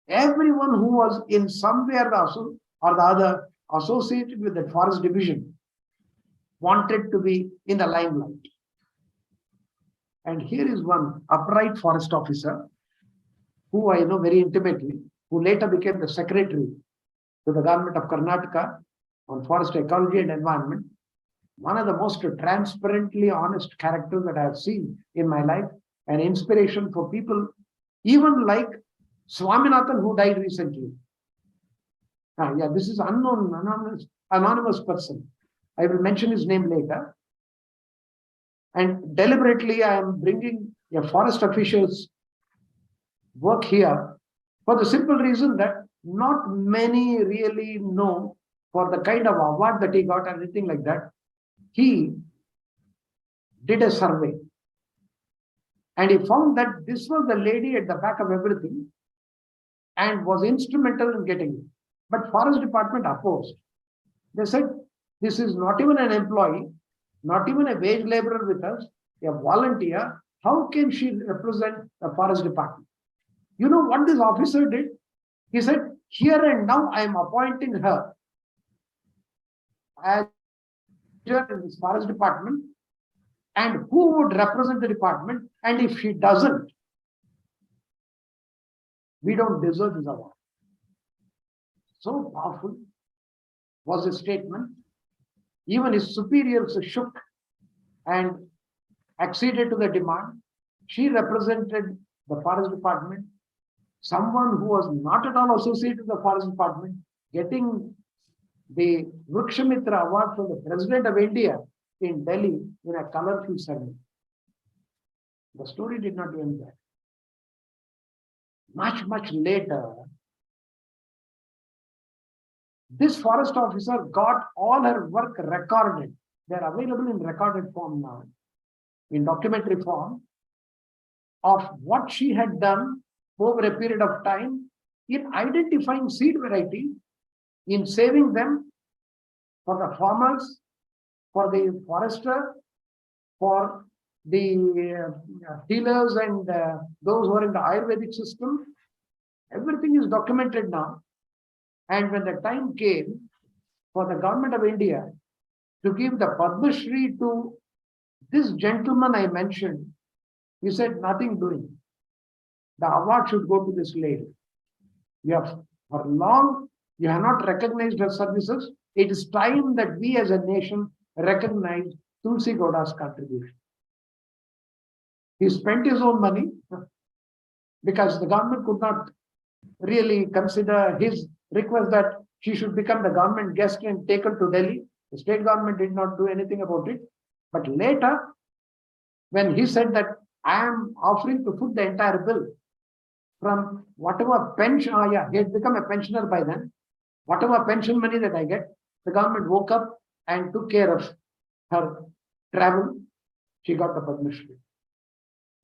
Everyone who was in some way or the other associated with the forest division wanted to be in the limelight. And here is one upright forest officer who I know very intimately, who later became the secretary to the government of Karnataka on forest ecology and environment. One of the most transparently honest characters that I have seen in my life, an inspiration for people, even like Swaminathan, who died recently. Yeah, this is anonymous person. I will mention his name later. And deliberately, I am bringing a forest official's work here for the simple reason that not many really know for the kind of award that he got or anything like that. He did a survey and he found that this was the lady at the back of everything and was instrumental in getting it. But forest department opposed. They said, this is not even an employee, not even a wage laborer with us, a volunteer. How can she represent the forest department? You know what this officer did? He said, here and now I am appointing her as in this forest department, and who would represent the department, and if she doesn't, we don't deserve this award. So powerful was his statement. Even his superiors shook and acceded to the demand. She represented the forest department, someone who was not at all associated with the forest department, getting the Vrikshamitra award from the President of India in Delhi in a colorful ceremony. The story did not end there. Much later, this forest officer got all her work recorded. They're available in recorded form now, in documentary form, of what she had done over a period of time in identifying seed variety, in saving them for the farmers, for the forester, for the healers and those who are in the Ayurvedic system. Everything is documented now. And when the time came for the government of India to give the Padma Shri to This gentleman I mentioned, he said nothing doing. The award should go to this lady. You have for long, you have not recognized her services. It is time that we as a nation recognize Tulsi Gowda's contribution. He spent his own money because the government could not really consider his request that she should become the government guest and taken to Delhi. The state government did not do anything about it. But later, when he said that I am offering to foot the entire bill from whatever pension, he had become a pensioner by then, whatever pension money that I get, the government woke up and took care of her travel. She got the Padma Shri.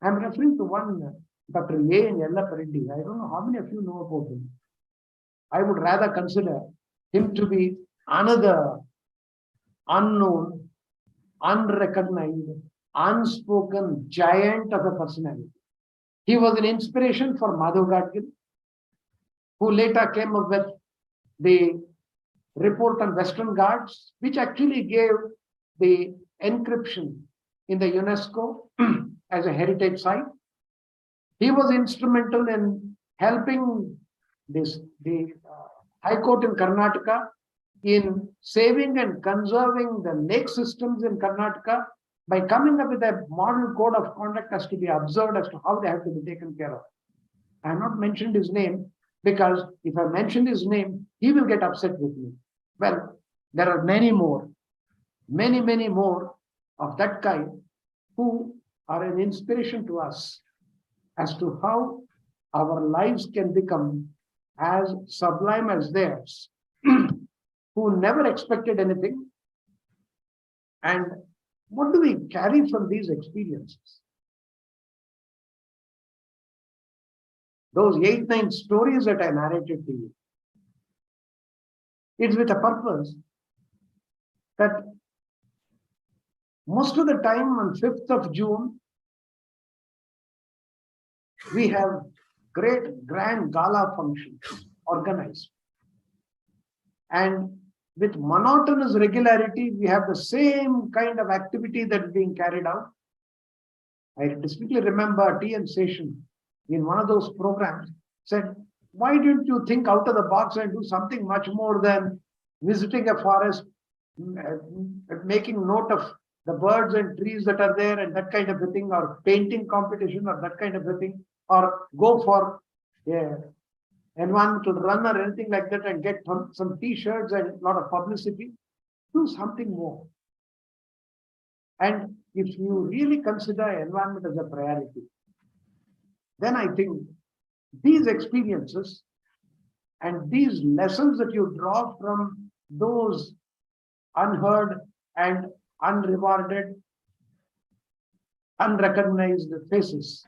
I'm referring to one Dr. A in Yellapareddy. I don't know how many of you know about him. I would rather consider him to be another unknown, unrecognized, unspoken giant of a personality. He was an inspiration for Madhav Gadgil, who later came up with the report on Western Ghats, which actually gave the encryption in the UNESCO as a heritage site. He was instrumental in helping the High Court in Karnataka in saving and conserving the lake systems in Karnataka by coming up with a model code of conduct as to be observed as to how they have to be taken care of. I have not mentioned his name because if I mention his name, he will get upset with me. Well, there are many more of that kind who are an inspiration to us as to how our lives can become as sublime as theirs, who never expected anything. And what do we carry from these experiences? Those 8-9 stories that I narrated to you, it's with a purpose that most of the time on 5th of June, we have great grand gala functions organized. And with monotonous regularity, we have the same kind of activity that is being carried out. I distinctly remember T.N. Session in one of those programs said, why didn't you think out of the box and do something much more than visiting a forest, making note of the birds and trees that are there and that kind of a thing, or painting competition or that kind of a thing, or go for environmental run or anything like that and get some t-shirts and a lot of publicity. Do something more. And if you really consider environment as a priority, then I think these experiences and these lessons that you draw from those unheard and unrewarded, unrecognized faces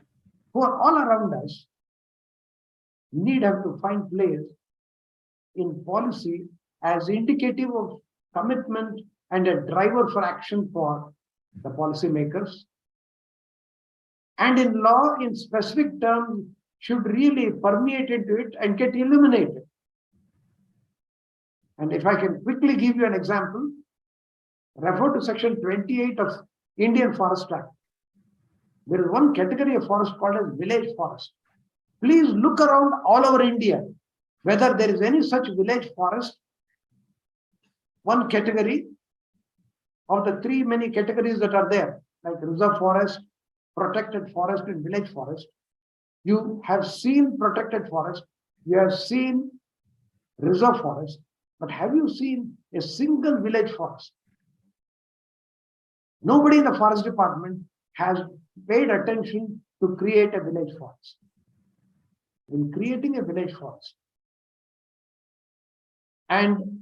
who are all around us need have to find place in policy as indicative of commitment and a driver for action for the policymakers. And in law, in specific terms, should really permeate into it and get illuminated. And if I can quickly give you an example, refer to section 28 of Indian Forest Act. There is one category of forest called as village forest. Please look around all over India, whether there is any such village forest, one category of the three many categories that are there, like reserve forest, protected forest, and village forest. You have seen protected forest, you have seen reserve forest, but have you seen a single village forest? Nobody in the forest department has paid attention to create a village forest. In creating a village forest and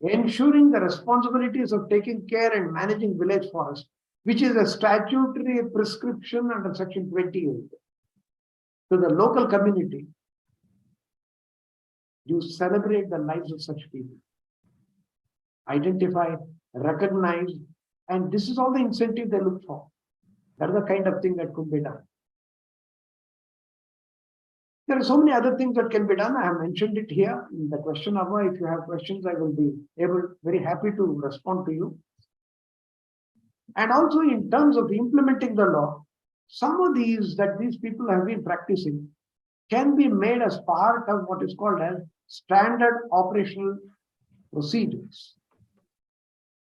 ensuring the responsibilities of taking care and managing village forest, which is a statutory prescription under section 28 to the local community, you celebrate the lives of such people, identify, recognize, and this is all the incentive they look for. That's the kind of thing that could be done. There are so many other things that can be done. I have mentioned it here in the question hour. If you have questions, I will be very happy to respond to you. And also in terms of implementing the law, some of these that these people have been practicing can be made as part of what is called as standard operational procedures.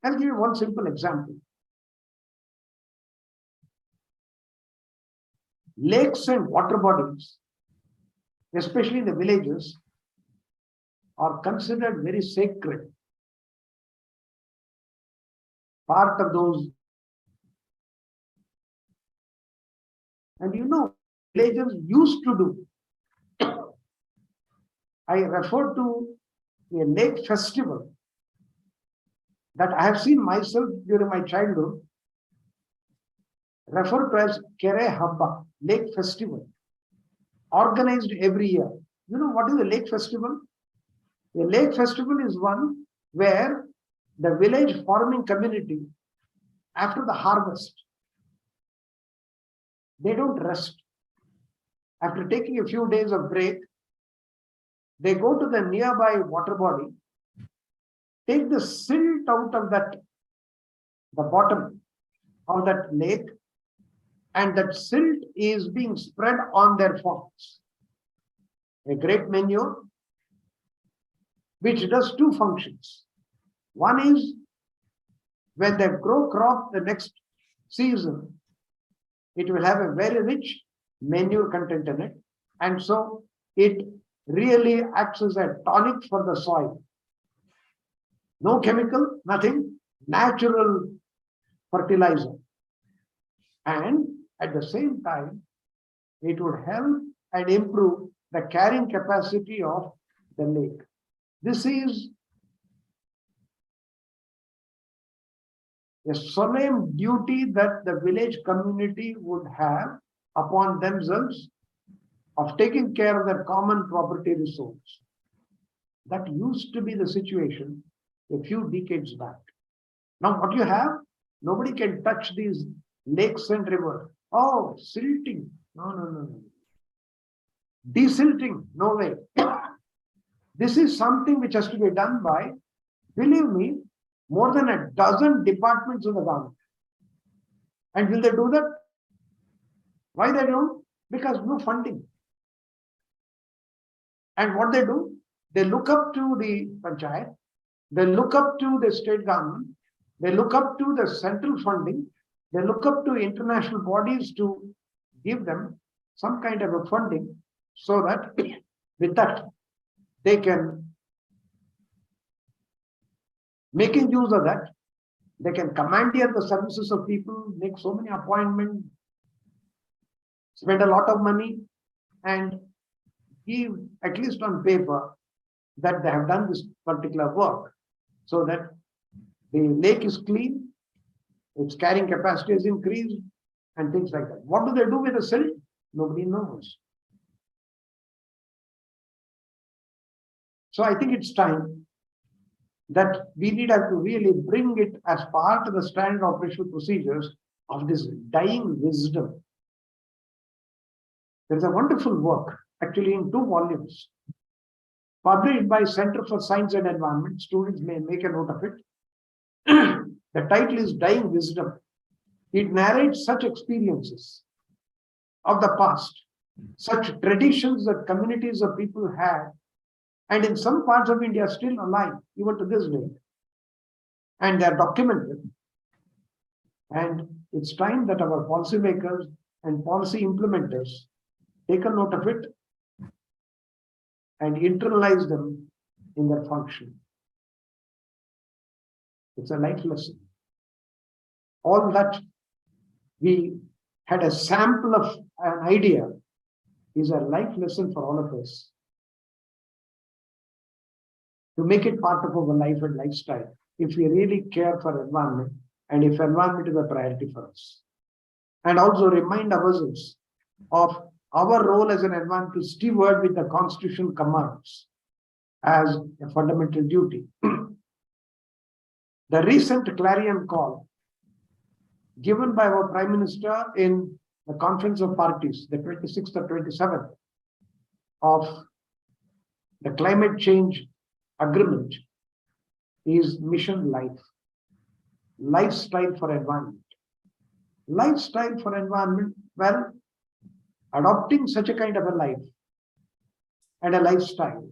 I'll give you one simple example. Lakes and water bodies, especially in the villages, are considered very sacred. Part of those. And villagers used to do. I refer to a lake festival that I have seen myself during my childhood, referred to as Kere Habba, Lake Festival, organized every year. You know what is a lake festival? A lake festival is one where the village farming community, after the harvest, they don't rest. After taking a few days of break, they go to the nearby water body, take the silt out of the bottom of that lake, and that silt is being spread on their farms. A great manure, which does two functions. One is when they grow crop the next season, it will have a very rich manure content in it. And so it really acts as a tonic for the soil. No chemical, nothing, natural fertilizer. And at the same time, it would help and improve the carrying capacity of the lake. This is a solemn duty that the village community would have upon themselves of taking care of their common property resource. That used to be the situation a few decades back. Now what you have, nobody can touch these lakes and rivers. Oh, silting. No. Desilting, no way. This is something which has to be done by, believe me, more than a dozen departments of the government. And will they do that? Why they don't? Because no funding. And what they do? They look up to the panchayat, they look up to the state government, they look up to the central funding, they look up to international bodies to give them some kind of a funding so that with that they can, making use of that, they can commandeer the services of people, make so many appointments, spend a lot of money, and give, at least on paper, that they have done this particular work, so that the lake is clean, its carrying capacity is increased, and things like that. What do they do with the silt? Nobody knows. So I think it's time that we need to really bring it as part of the standard operational procedures of this dying wisdom. There is a wonderful work, actually in 2 volumes, published by Center for Science and Environment. Students may make a note of it. The title is Dying Wisdom. It narrates such experiences of the past, such traditions that communities of people had, and in some parts of India still alive, even to this day. And they are documented. And it's time that our policymakers and policy implementers take a note of it and internalize them in their function. It's a life lesson. All that we had a sample of an idea is a life lesson for all of us, to make it part of our life and lifestyle, if we really care for environment and if environment is a priority for us. And also remind ourselves of our role as an environmental steward, with the Constitution commands as a fundamental duty. The recent clarion call given by our Prime Minister in the Conference of Parties, the 26th or 27th of the climate change agreement, is mission life, lifestyle for environment. Lifestyle for environment, well, adopting such a kind of a life and a lifestyle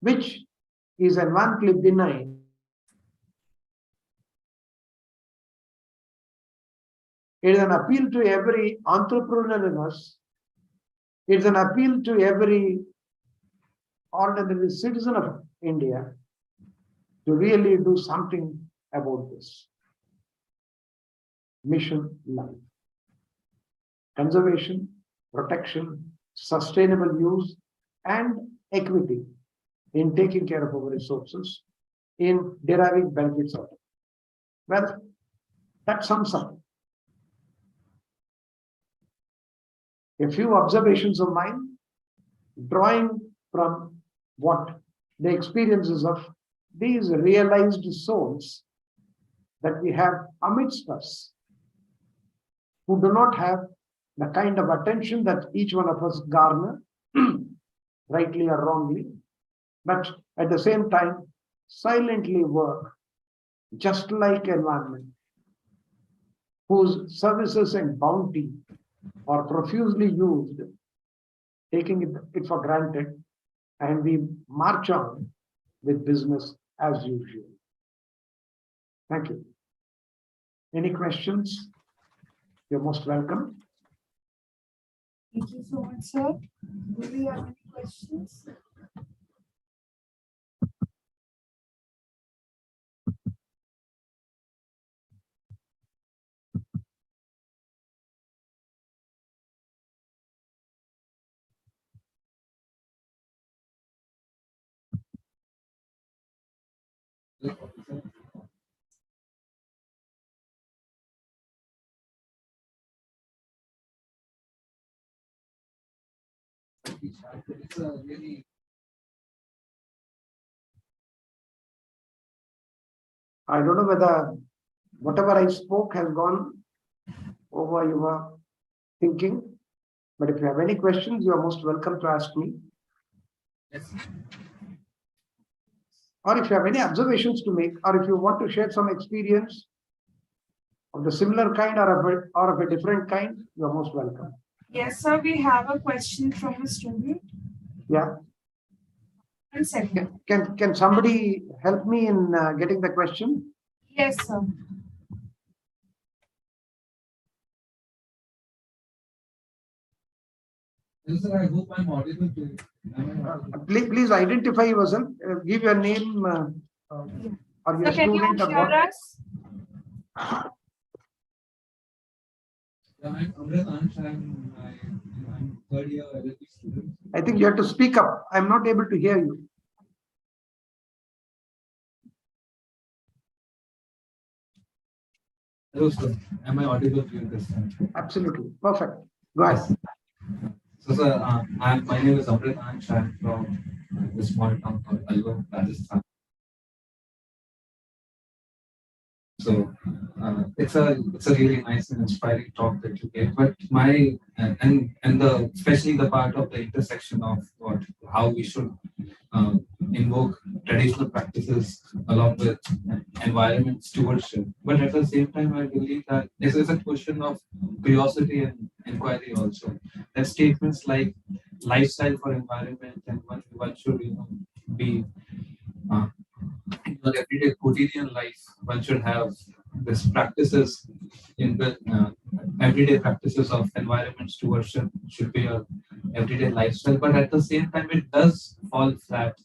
which is environmentally benign, it is an appeal to every entrepreneur in us. It's an appeal to every ordinary citizen of India to really do something about this. Mission life. Conservation, protection, sustainable use, and equity in taking care of our resources, in deriving benefits out of it. Well, that sums up. A few observations of mine, drawing from what the experiences of these realized souls that we have amidst us, who do not have the kind of attention that each one of us garner, rightly or wrongly, but at the same time, silently work just like environment, whose services and bounty are profusely used, taking it for granted, and we march on with business as usual. Thank you. Any questions? You're most welcome. Thank you so much, sir. Do we have any questions? I don't know whether whatever I spoke has gone over your thinking, but if you have any questions, you are most welcome to ask me. Yes. Or if you have any observations to make, or if you want to share some experience of the similar kind or of a different kind, you are most welcome. Yes, sir. We have a question from a student. Yeah. One second. Can somebody help me in getting the question? Yes, sir. Yes, sir, I hope I'm audible to you. Please identify yourself. Give your name. Or your So can you student or hear what? us? Yeah, I'm Unrecognized. I'm third year LLB student. I think you have to speak up. I'm not able to hear you. Hello, sir. Am I audible to you this time? Absolutely. Perfect. Go ahead. So, sir, my name is Unrecognized. I'm from the small town called Alwar, Rajasthan. So it's a really nice and inspiring talk that you gave. But my and the especially the part of the intersection of how we should invoke traditional practices along with environment stewardship. But at the same time, I believe that this is a question of curiosity and inquiry also. That statements like lifestyle for environment and one should be uh, in your everyday quotidian life, one should have this practices in the everyday practices of environment stewardship should be a everyday lifestyle. But at the same time, it does fall flat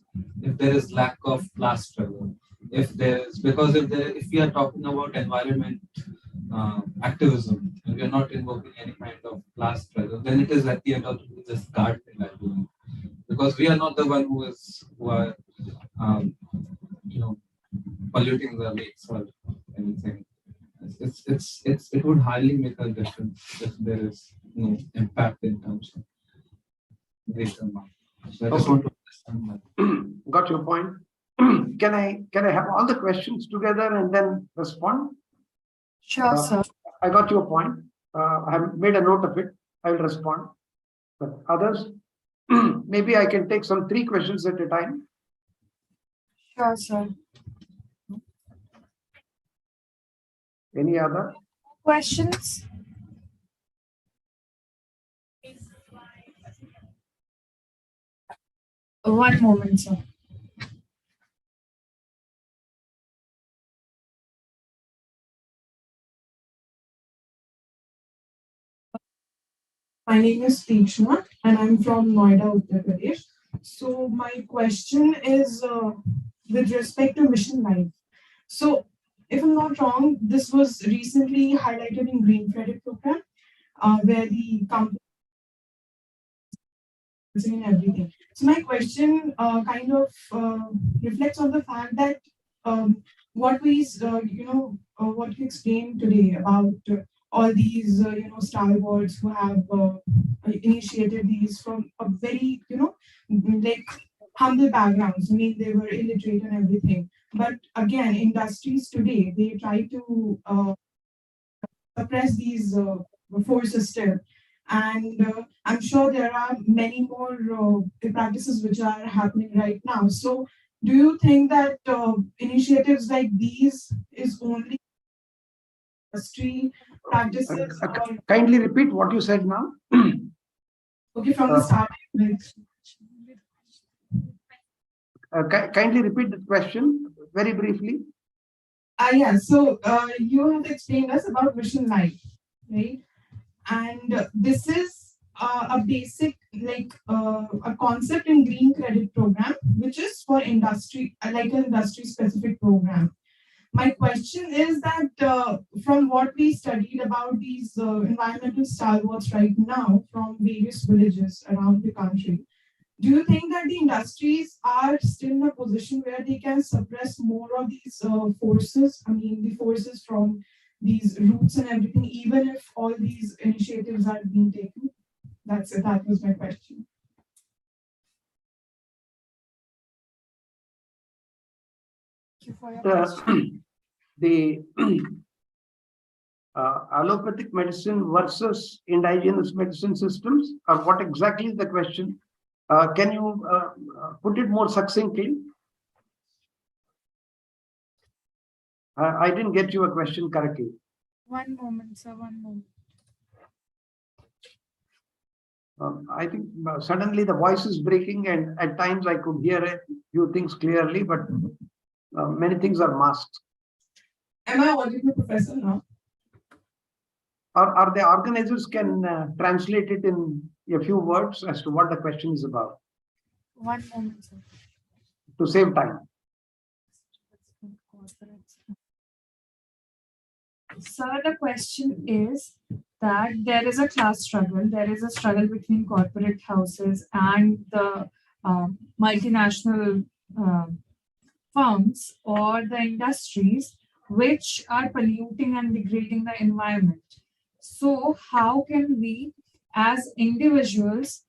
if there is lack of class struggle. If there is because if we are talking about environment activism and we are not invoking any kind of class struggle, then it is at the end of the day just gardening, I believe. Because we are not the one who are um, polluting the lakes or anything. It would hardly make a difference if there is no impact in terms of greater amount. So I just want to understand that. Got your point. Can I have all the questions together and then respond? Sure, sir. I got your point. I have made a note of it. I will respond. But others, maybe I can take some 3 questions at a time. Sure, sir. Any other? Questions? One moment, sir. My name is Teechna and I'm from Noida, Uttar Pradesh. So my question is with respect to Mission Life. So if I'm not wrong, this was recently highlighted in Green Credit Program, where the company and everything. So my question kind of reflects on the fact that what we, what you explained today about all these, stalwarts who have initiated these from a very, like humble backgrounds. I mean, they were illiterate and everything. But again, industries today, they try to suppress these forces still. And I'm sure there are many more practices which are happening right now. So, do you think that initiatives like these is only industry practices, or Kindly repeat what you said now. okay from the start? Kindly repeat the question very briefly. Yeah. So you have explained us about Vision Life, right? And this is a basic like a concept in green credit program which is for industry, like an industry specific program. My question is that from what we studied about these environmental stalwarts right now from various villages around the country, do you think that the industries are still in a position where they can suppress more of these forces? I mean, the forces from these roots and everything, even if all these initiatives are being taken? That's it. That was my question. Thank you for your question. The allopathic medicine versus indigenous medicine systems, or what exactly is the question? Can you put it more succinctly? I didn't get your question correctly. One moment, sir. One moment. I think suddenly the voice is breaking, and at times I could hear a few things clearly, but many things are masked. Am I audible, Professor, now? Or the organizers can translate it in a few words as to what the question is about, One moment, sir. to save time. Sir, the question is that there is a class struggle. There is a struggle between corporate houses and the multinational firms or the industries which are polluting and degrading the environment. So, how can we, as individuals,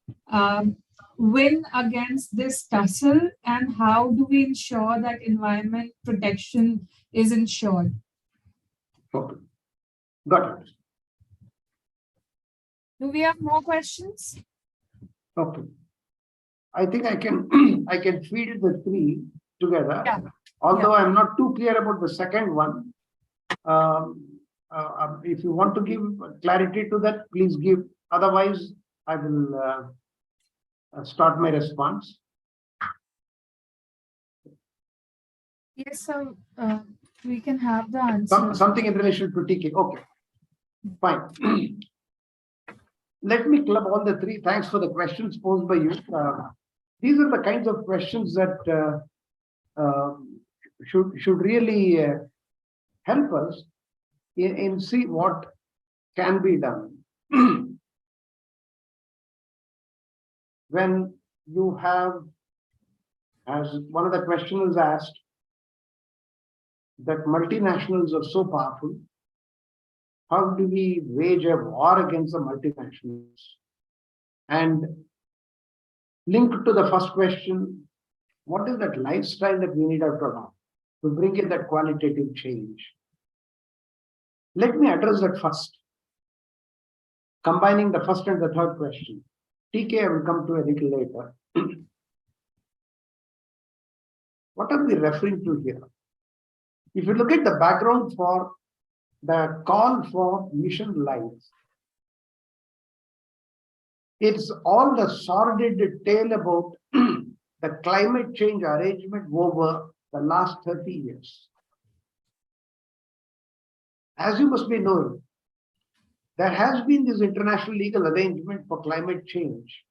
win against this tussle, and how do we ensure that environment protection is ensured? Okay. Got it. Do we have more questions? Okay. I think I can I can feed the three together. Yeah. Although I'm not too clear about the second one. If you want to give clarity to that, please give. Otherwise, I will start my response. Yes, sir. We can have the answer. Something in relation to TK. Okay, fine. Let me club all the three. Thanks for the questions posed by you. These are the kinds of questions that should really help us in see what can be done. When you have, as one of the questioners asked, that multinationals are so powerful, how do we wage a war against the multinationals? And linked to the first question, what is that lifestyle that we need to adopt to bring in that qualitative change? Let me address that first, combining the first and the third question. TK, I will come to a little later. What are we referring to here? If you look at the background for the call for mission life. It's all the sordid tale about the climate change arrangement over the last 30 years. As you must be knowing, there has been this international legal arrangement for climate change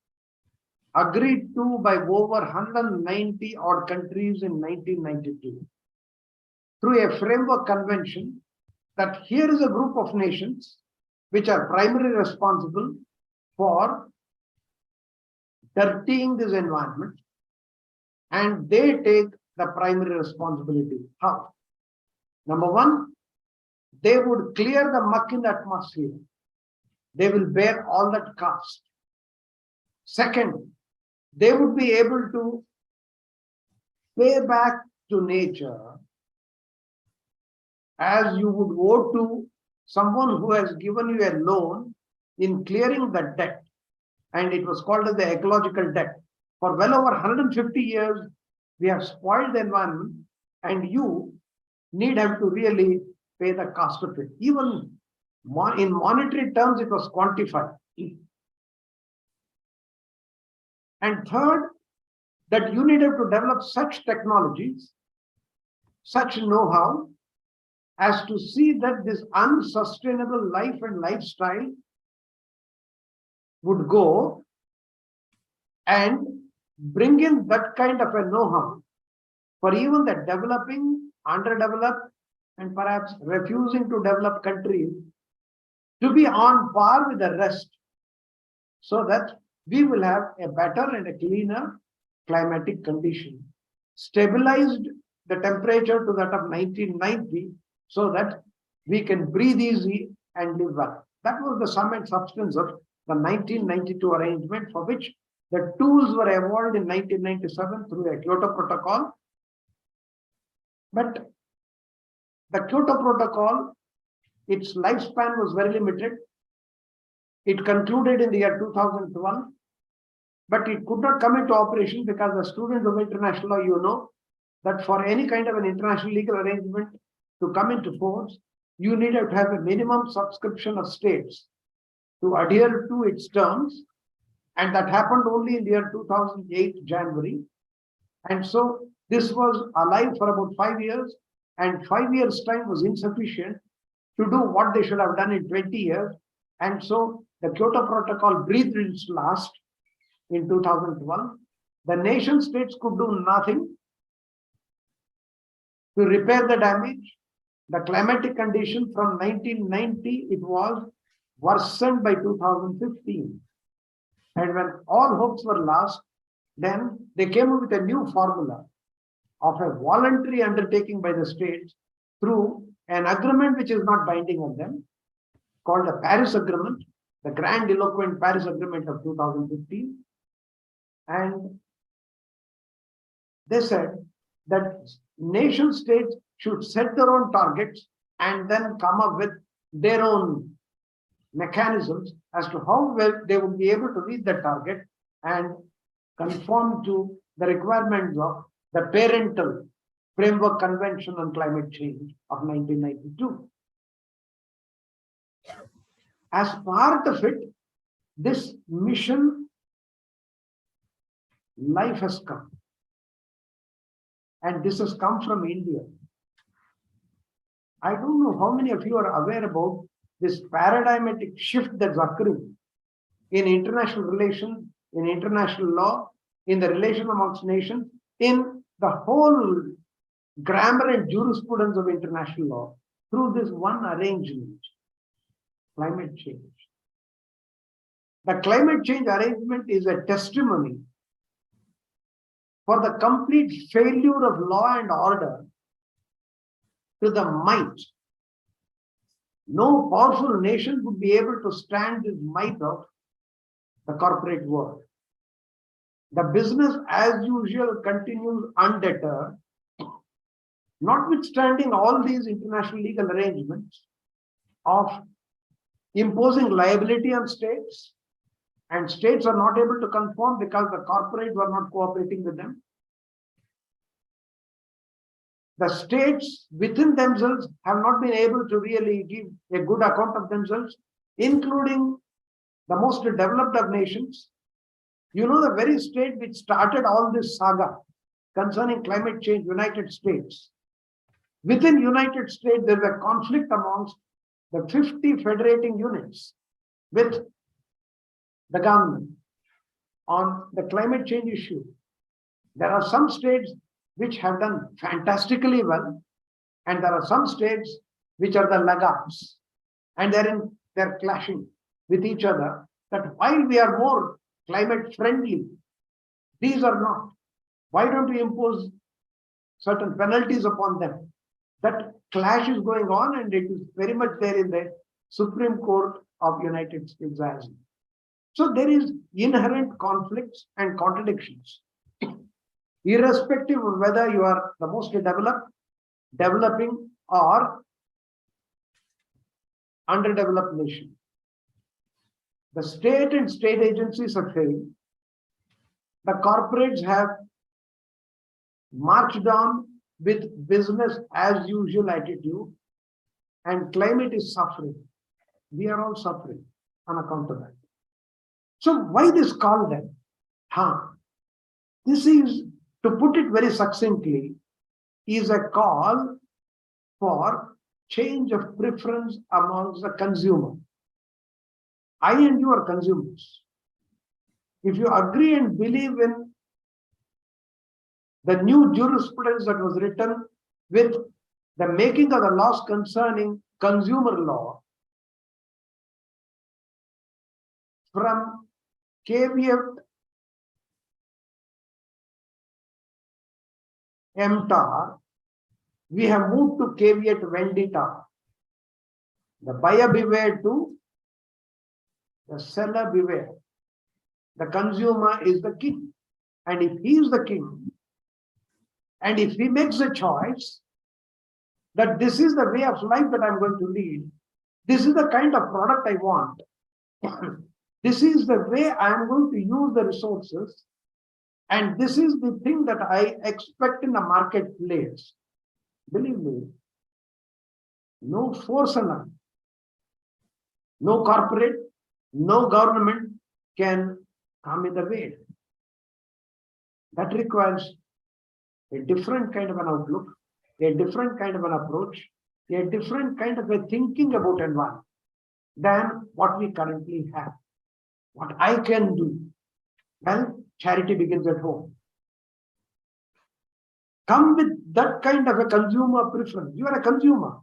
agreed to by over 190 odd countries in 1992 through a framework convention that here is a group of nations which are primarily responsible for dirtying this environment, and they take the primary responsibility. How? Number one, they would clear the muck in the atmosphere. They will bear all that cost. Second, they would be able to pay back to nature as you would owe to someone who has given you a loan in clearing the debt. And it was called as the ecological debt. For well over 150 years, we have spoiled the environment, and you need have to really pay the cost of it. Even in monetary terms, it was quantified. And third, that you needed to develop such technologies, such know-how, as to see that this unsustainable life and lifestyle would go, and bring in that kind of a know-how for even the developing, underdeveloped, and perhaps refusing to develop countries to be on par with the rest, so that we will have a better and a cleaner climatic condition, stabilized the temperature to that of 1990, so that we can breathe easy and live well. That was the sum and substance of the 1992 arrangement, for which the tools were evolved in 1997 through a Kyoto Protocol. But the Kyoto Protocol, its lifespan was very limited. It concluded in the year 2012, but it could not come into operation because the students of international law, you know, that for any kind of an international legal arrangement to come into force, you needed to have a minimum subscription of states to adhere to its terms. And that happened only in the year 2008, January. And so this was alive for about 5 years, and 5 years' time was insufficient to do what they should have done in 20 years. And so the Kyoto Protocol breathed its last in 2012. The nation states could do nothing to repair the damage. The climatic condition from 1990, it was worsened by 2015. And when all hopes were lost, then they came up with a new formula of a voluntary undertaking by the states through an agreement which is not binding on them, called the Paris Agreement, the grandiloquent Paris Agreement of 2015. And they said that nation states should set their own targets and then come up with their own mechanisms as to how well they would be able to reach the target and conform to the requirements of the Parental Framework Convention on Climate Change of 1992. As part of it, this mission life has come. And this has come from India. I don't know how many of you are aware about this paradigmatic shift that's occurring in international relations, in international law, in the relation amongst nations, in the whole grammar and jurisprudence of international law through this one arrangement, climate change. The climate change arrangement is a testimony for the complete failure of law and order to the might. No powerful nation would be able to stand this might of the corporate world. The business as usual continues undeterred, notwithstanding all these international legal arrangements of imposing liability on states, and states are not able to conform because the corporates were not cooperating with them. the states within themselves have not been able to really give a good account of themselves, including the most developed of nations. You know, the very state which started all this saga concerning climate change, United States. Within United States, there is a conflict amongst the 50 federating units with the government on the climate change issue. There are some states which have done fantastically well, and there are some states which are the laggards, and they're clashing with each other. That while we are more climate friendly, these are not. Why don't we impose certain penalties upon them? That clash is going on, and it is very much there in the Supreme Court of United States as well. So there is inherent conflicts and contradictions, irrespective of whether you are the most developed, developing, or underdeveloped nation. The state and state agencies have failed. The corporates have marched on with business as usual attitude, and climate is suffering. We are all suffering on account of that. So why this call then? This is, to put it very succinctly, is a call for change of preference amongst the consumer. I and you are consumers. If you agree and believe in the new jurisprudence that was written with the making of the laws concerning consumer law, from caveat emptor, we have moved to caveat vendita. The buyer beware to the seller beware. The consumer is the king. And if he is the king, and if he makes a choice that this is the way of life that I'm going to lead, this is the kind of product I want, this is the way I am going to use the resources, and this is the thing that I expect in the marketplace, believe me, no force enough, no corporate, no government can come in the way. That requires a different kind of an outlook, a different kind of an approach, a different kind of a thinking about environment than what we currently have. What I can do. Well, charity begins at home. Come with that kind of a consumer preference. You are a consumer.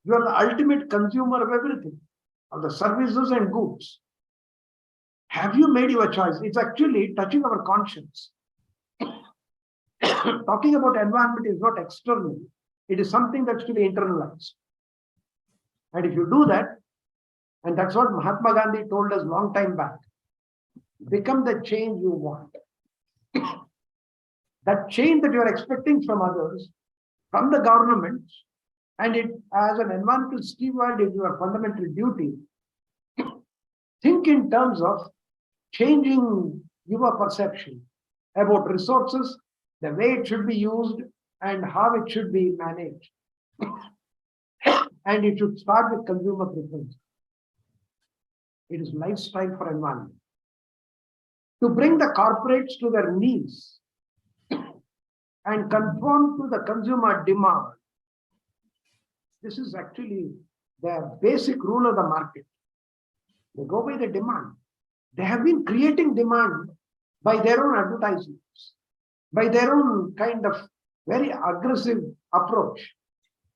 You are the ultimate consumer of everything, of the services and goods. Have you made your choice? It's actually touching our conscience. Talking about environment is not external. It is something that's to be internalized. And if you do that, and that's what Mahatma Gandhi told us long time back, become the change you want. That change that you are expecting from others, from the government, and it as an environmental steward is your fundamental duty. Think in terms of changing your perception about resources, the way it should be used, and how it should be managed. And it should start with consumer preference. It is lifestyle for environment. To bring the corporates to their knees and conform to the consumer demand. This is actually the basic rule of the market. They go by the demand. They have been creating demand by their own advertisements, by their own kind of very aggressive approach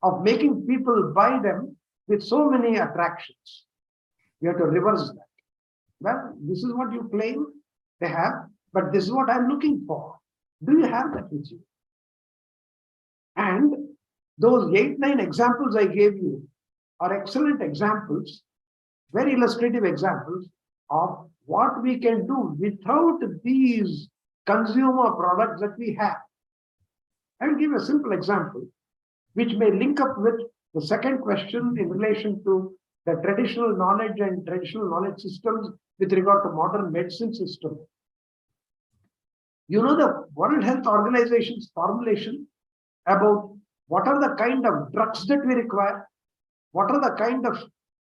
of making people buy them with so many attractions. You have to reverse that. Well, this is what you claim they have, but this is what I'm looking for. Do you have that with you? And those 8-9 examples I gave you are excellent examples, very illustrative examples of what we can do without these consumer products that we have. I will give a simple example, which may link up with the second question in relation to the traditional knowledge and traditional knowledge systems with regard to modern medicine system. You know the World Health Organization's formulation about What are the kind of drugs that we require? What are the kind of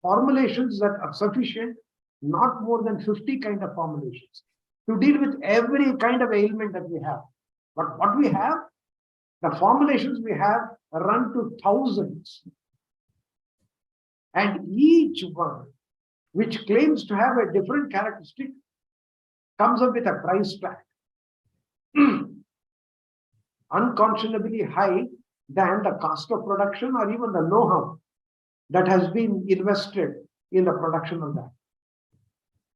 formulations that are sufficient? Not more than 50 kind of formulations to deal with every kind of ailment that we have. But what we have, the formulations we have run to thousands. And each one, which claims to have a different characteristic, comes up with a price tag unconscionably high than the cost of production or even the know-how that has been invested in the production of that.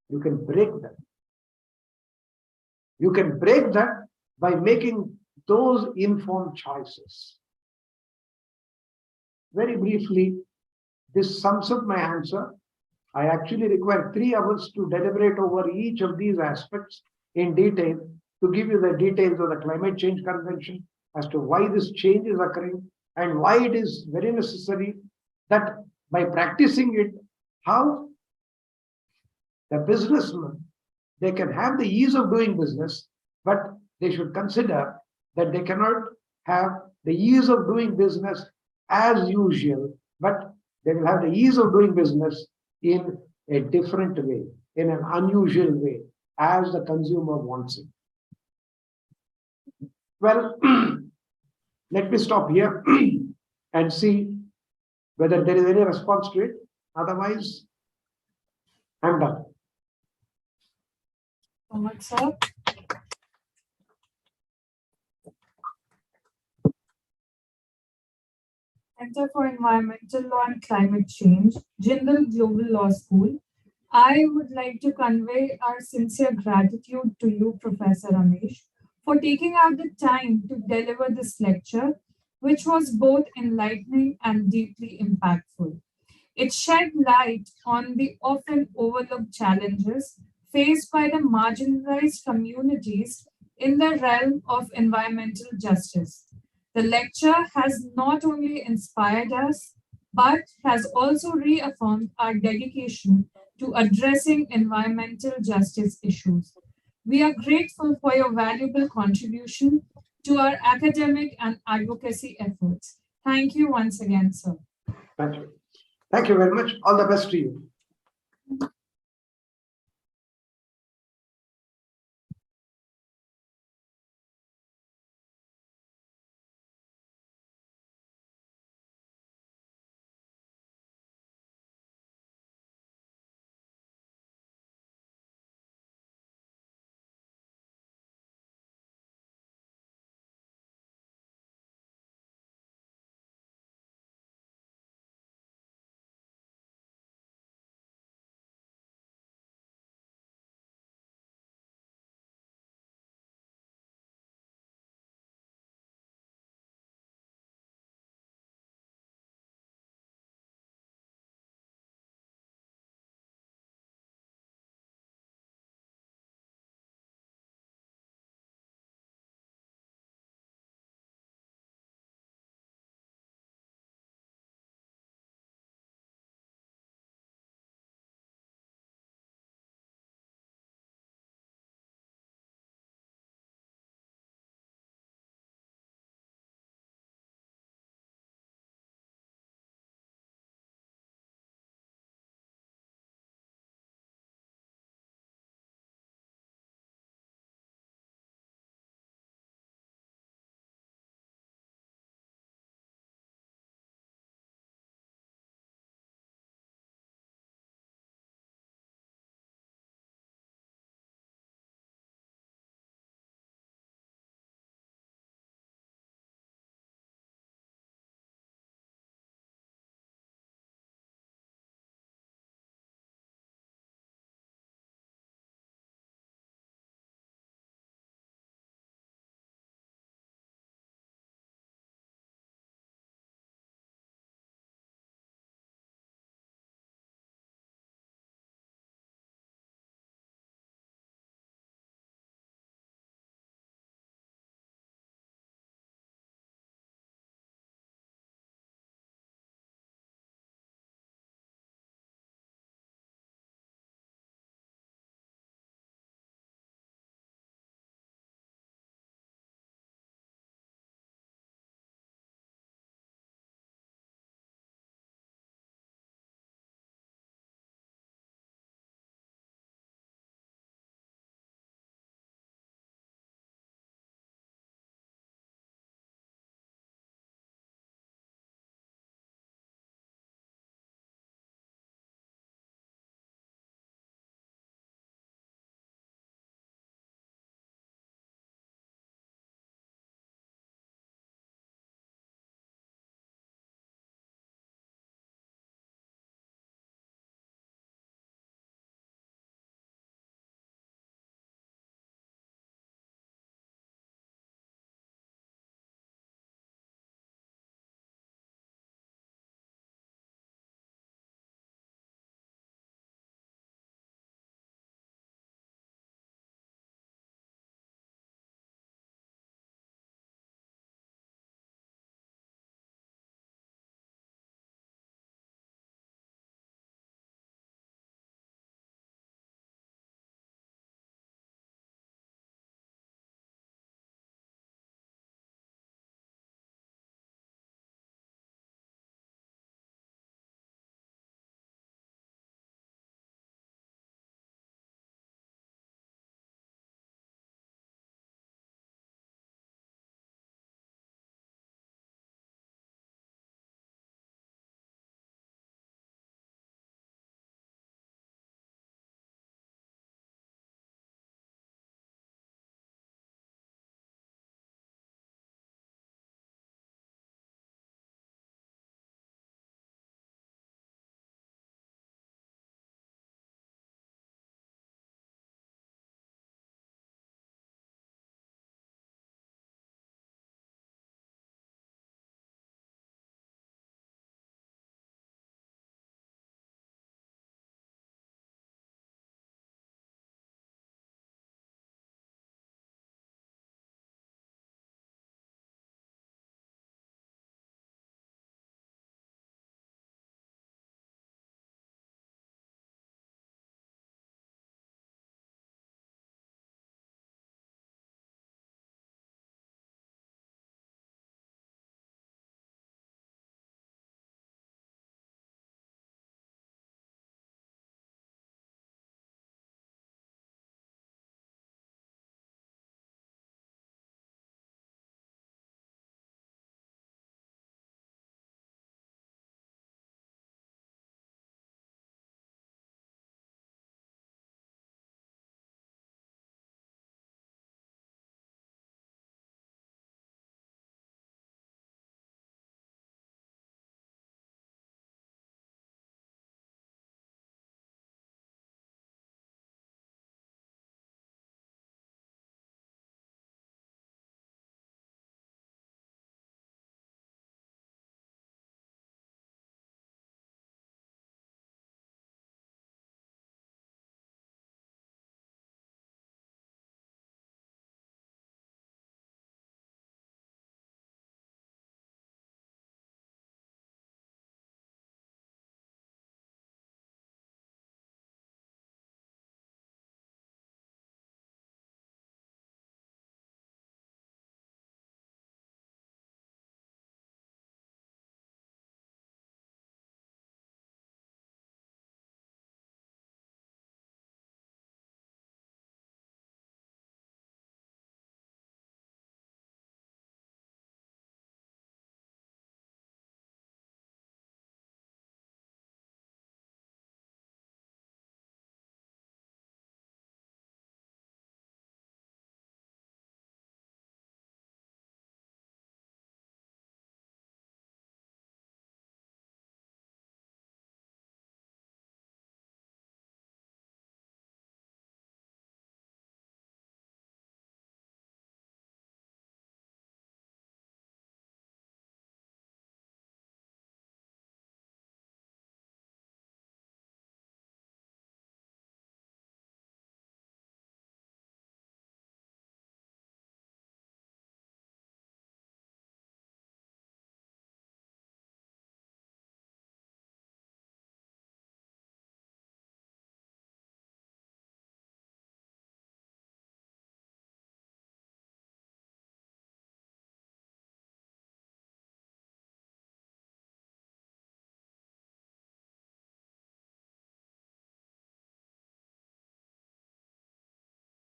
You can break that. You can break that by making those informed choices. Very briefly, this sums up my answer. I actually require 3 hours to deliberate over each of these aspects in detail to give you the details of the climate change convention as to why this change is occurring and why it is very necessary that by practicing it, how the businessmen, they can have the ease of doing business, but they should consider that they cannot have the ease of doing business as usual, but they will have the ease of doing business in a different way, in an unusual way, as the consumer wants it. Well, let me stop here and see whether there is any response to it. Otherwise, I'm done. So much, sir. Center for Environmental Law and Climate Change, Jindal Global Law School. I would like to convey our sincere gratitude to you, Professor Ramesh, for taking out the time to deliver this lecture, which was both enlightening and deeply impactful. It shed light on the often overlooked challenges faced by the marginalized communities in the realm of environmental justice. The lecture has not only inspired us, but has also reaffirmed our dedication to addressing environmental justice issues. We are grateful for your valuable contribution to our academic and advocacy efforts. Thank you once again, sir. Thank you. Thank you very much. All the best to you.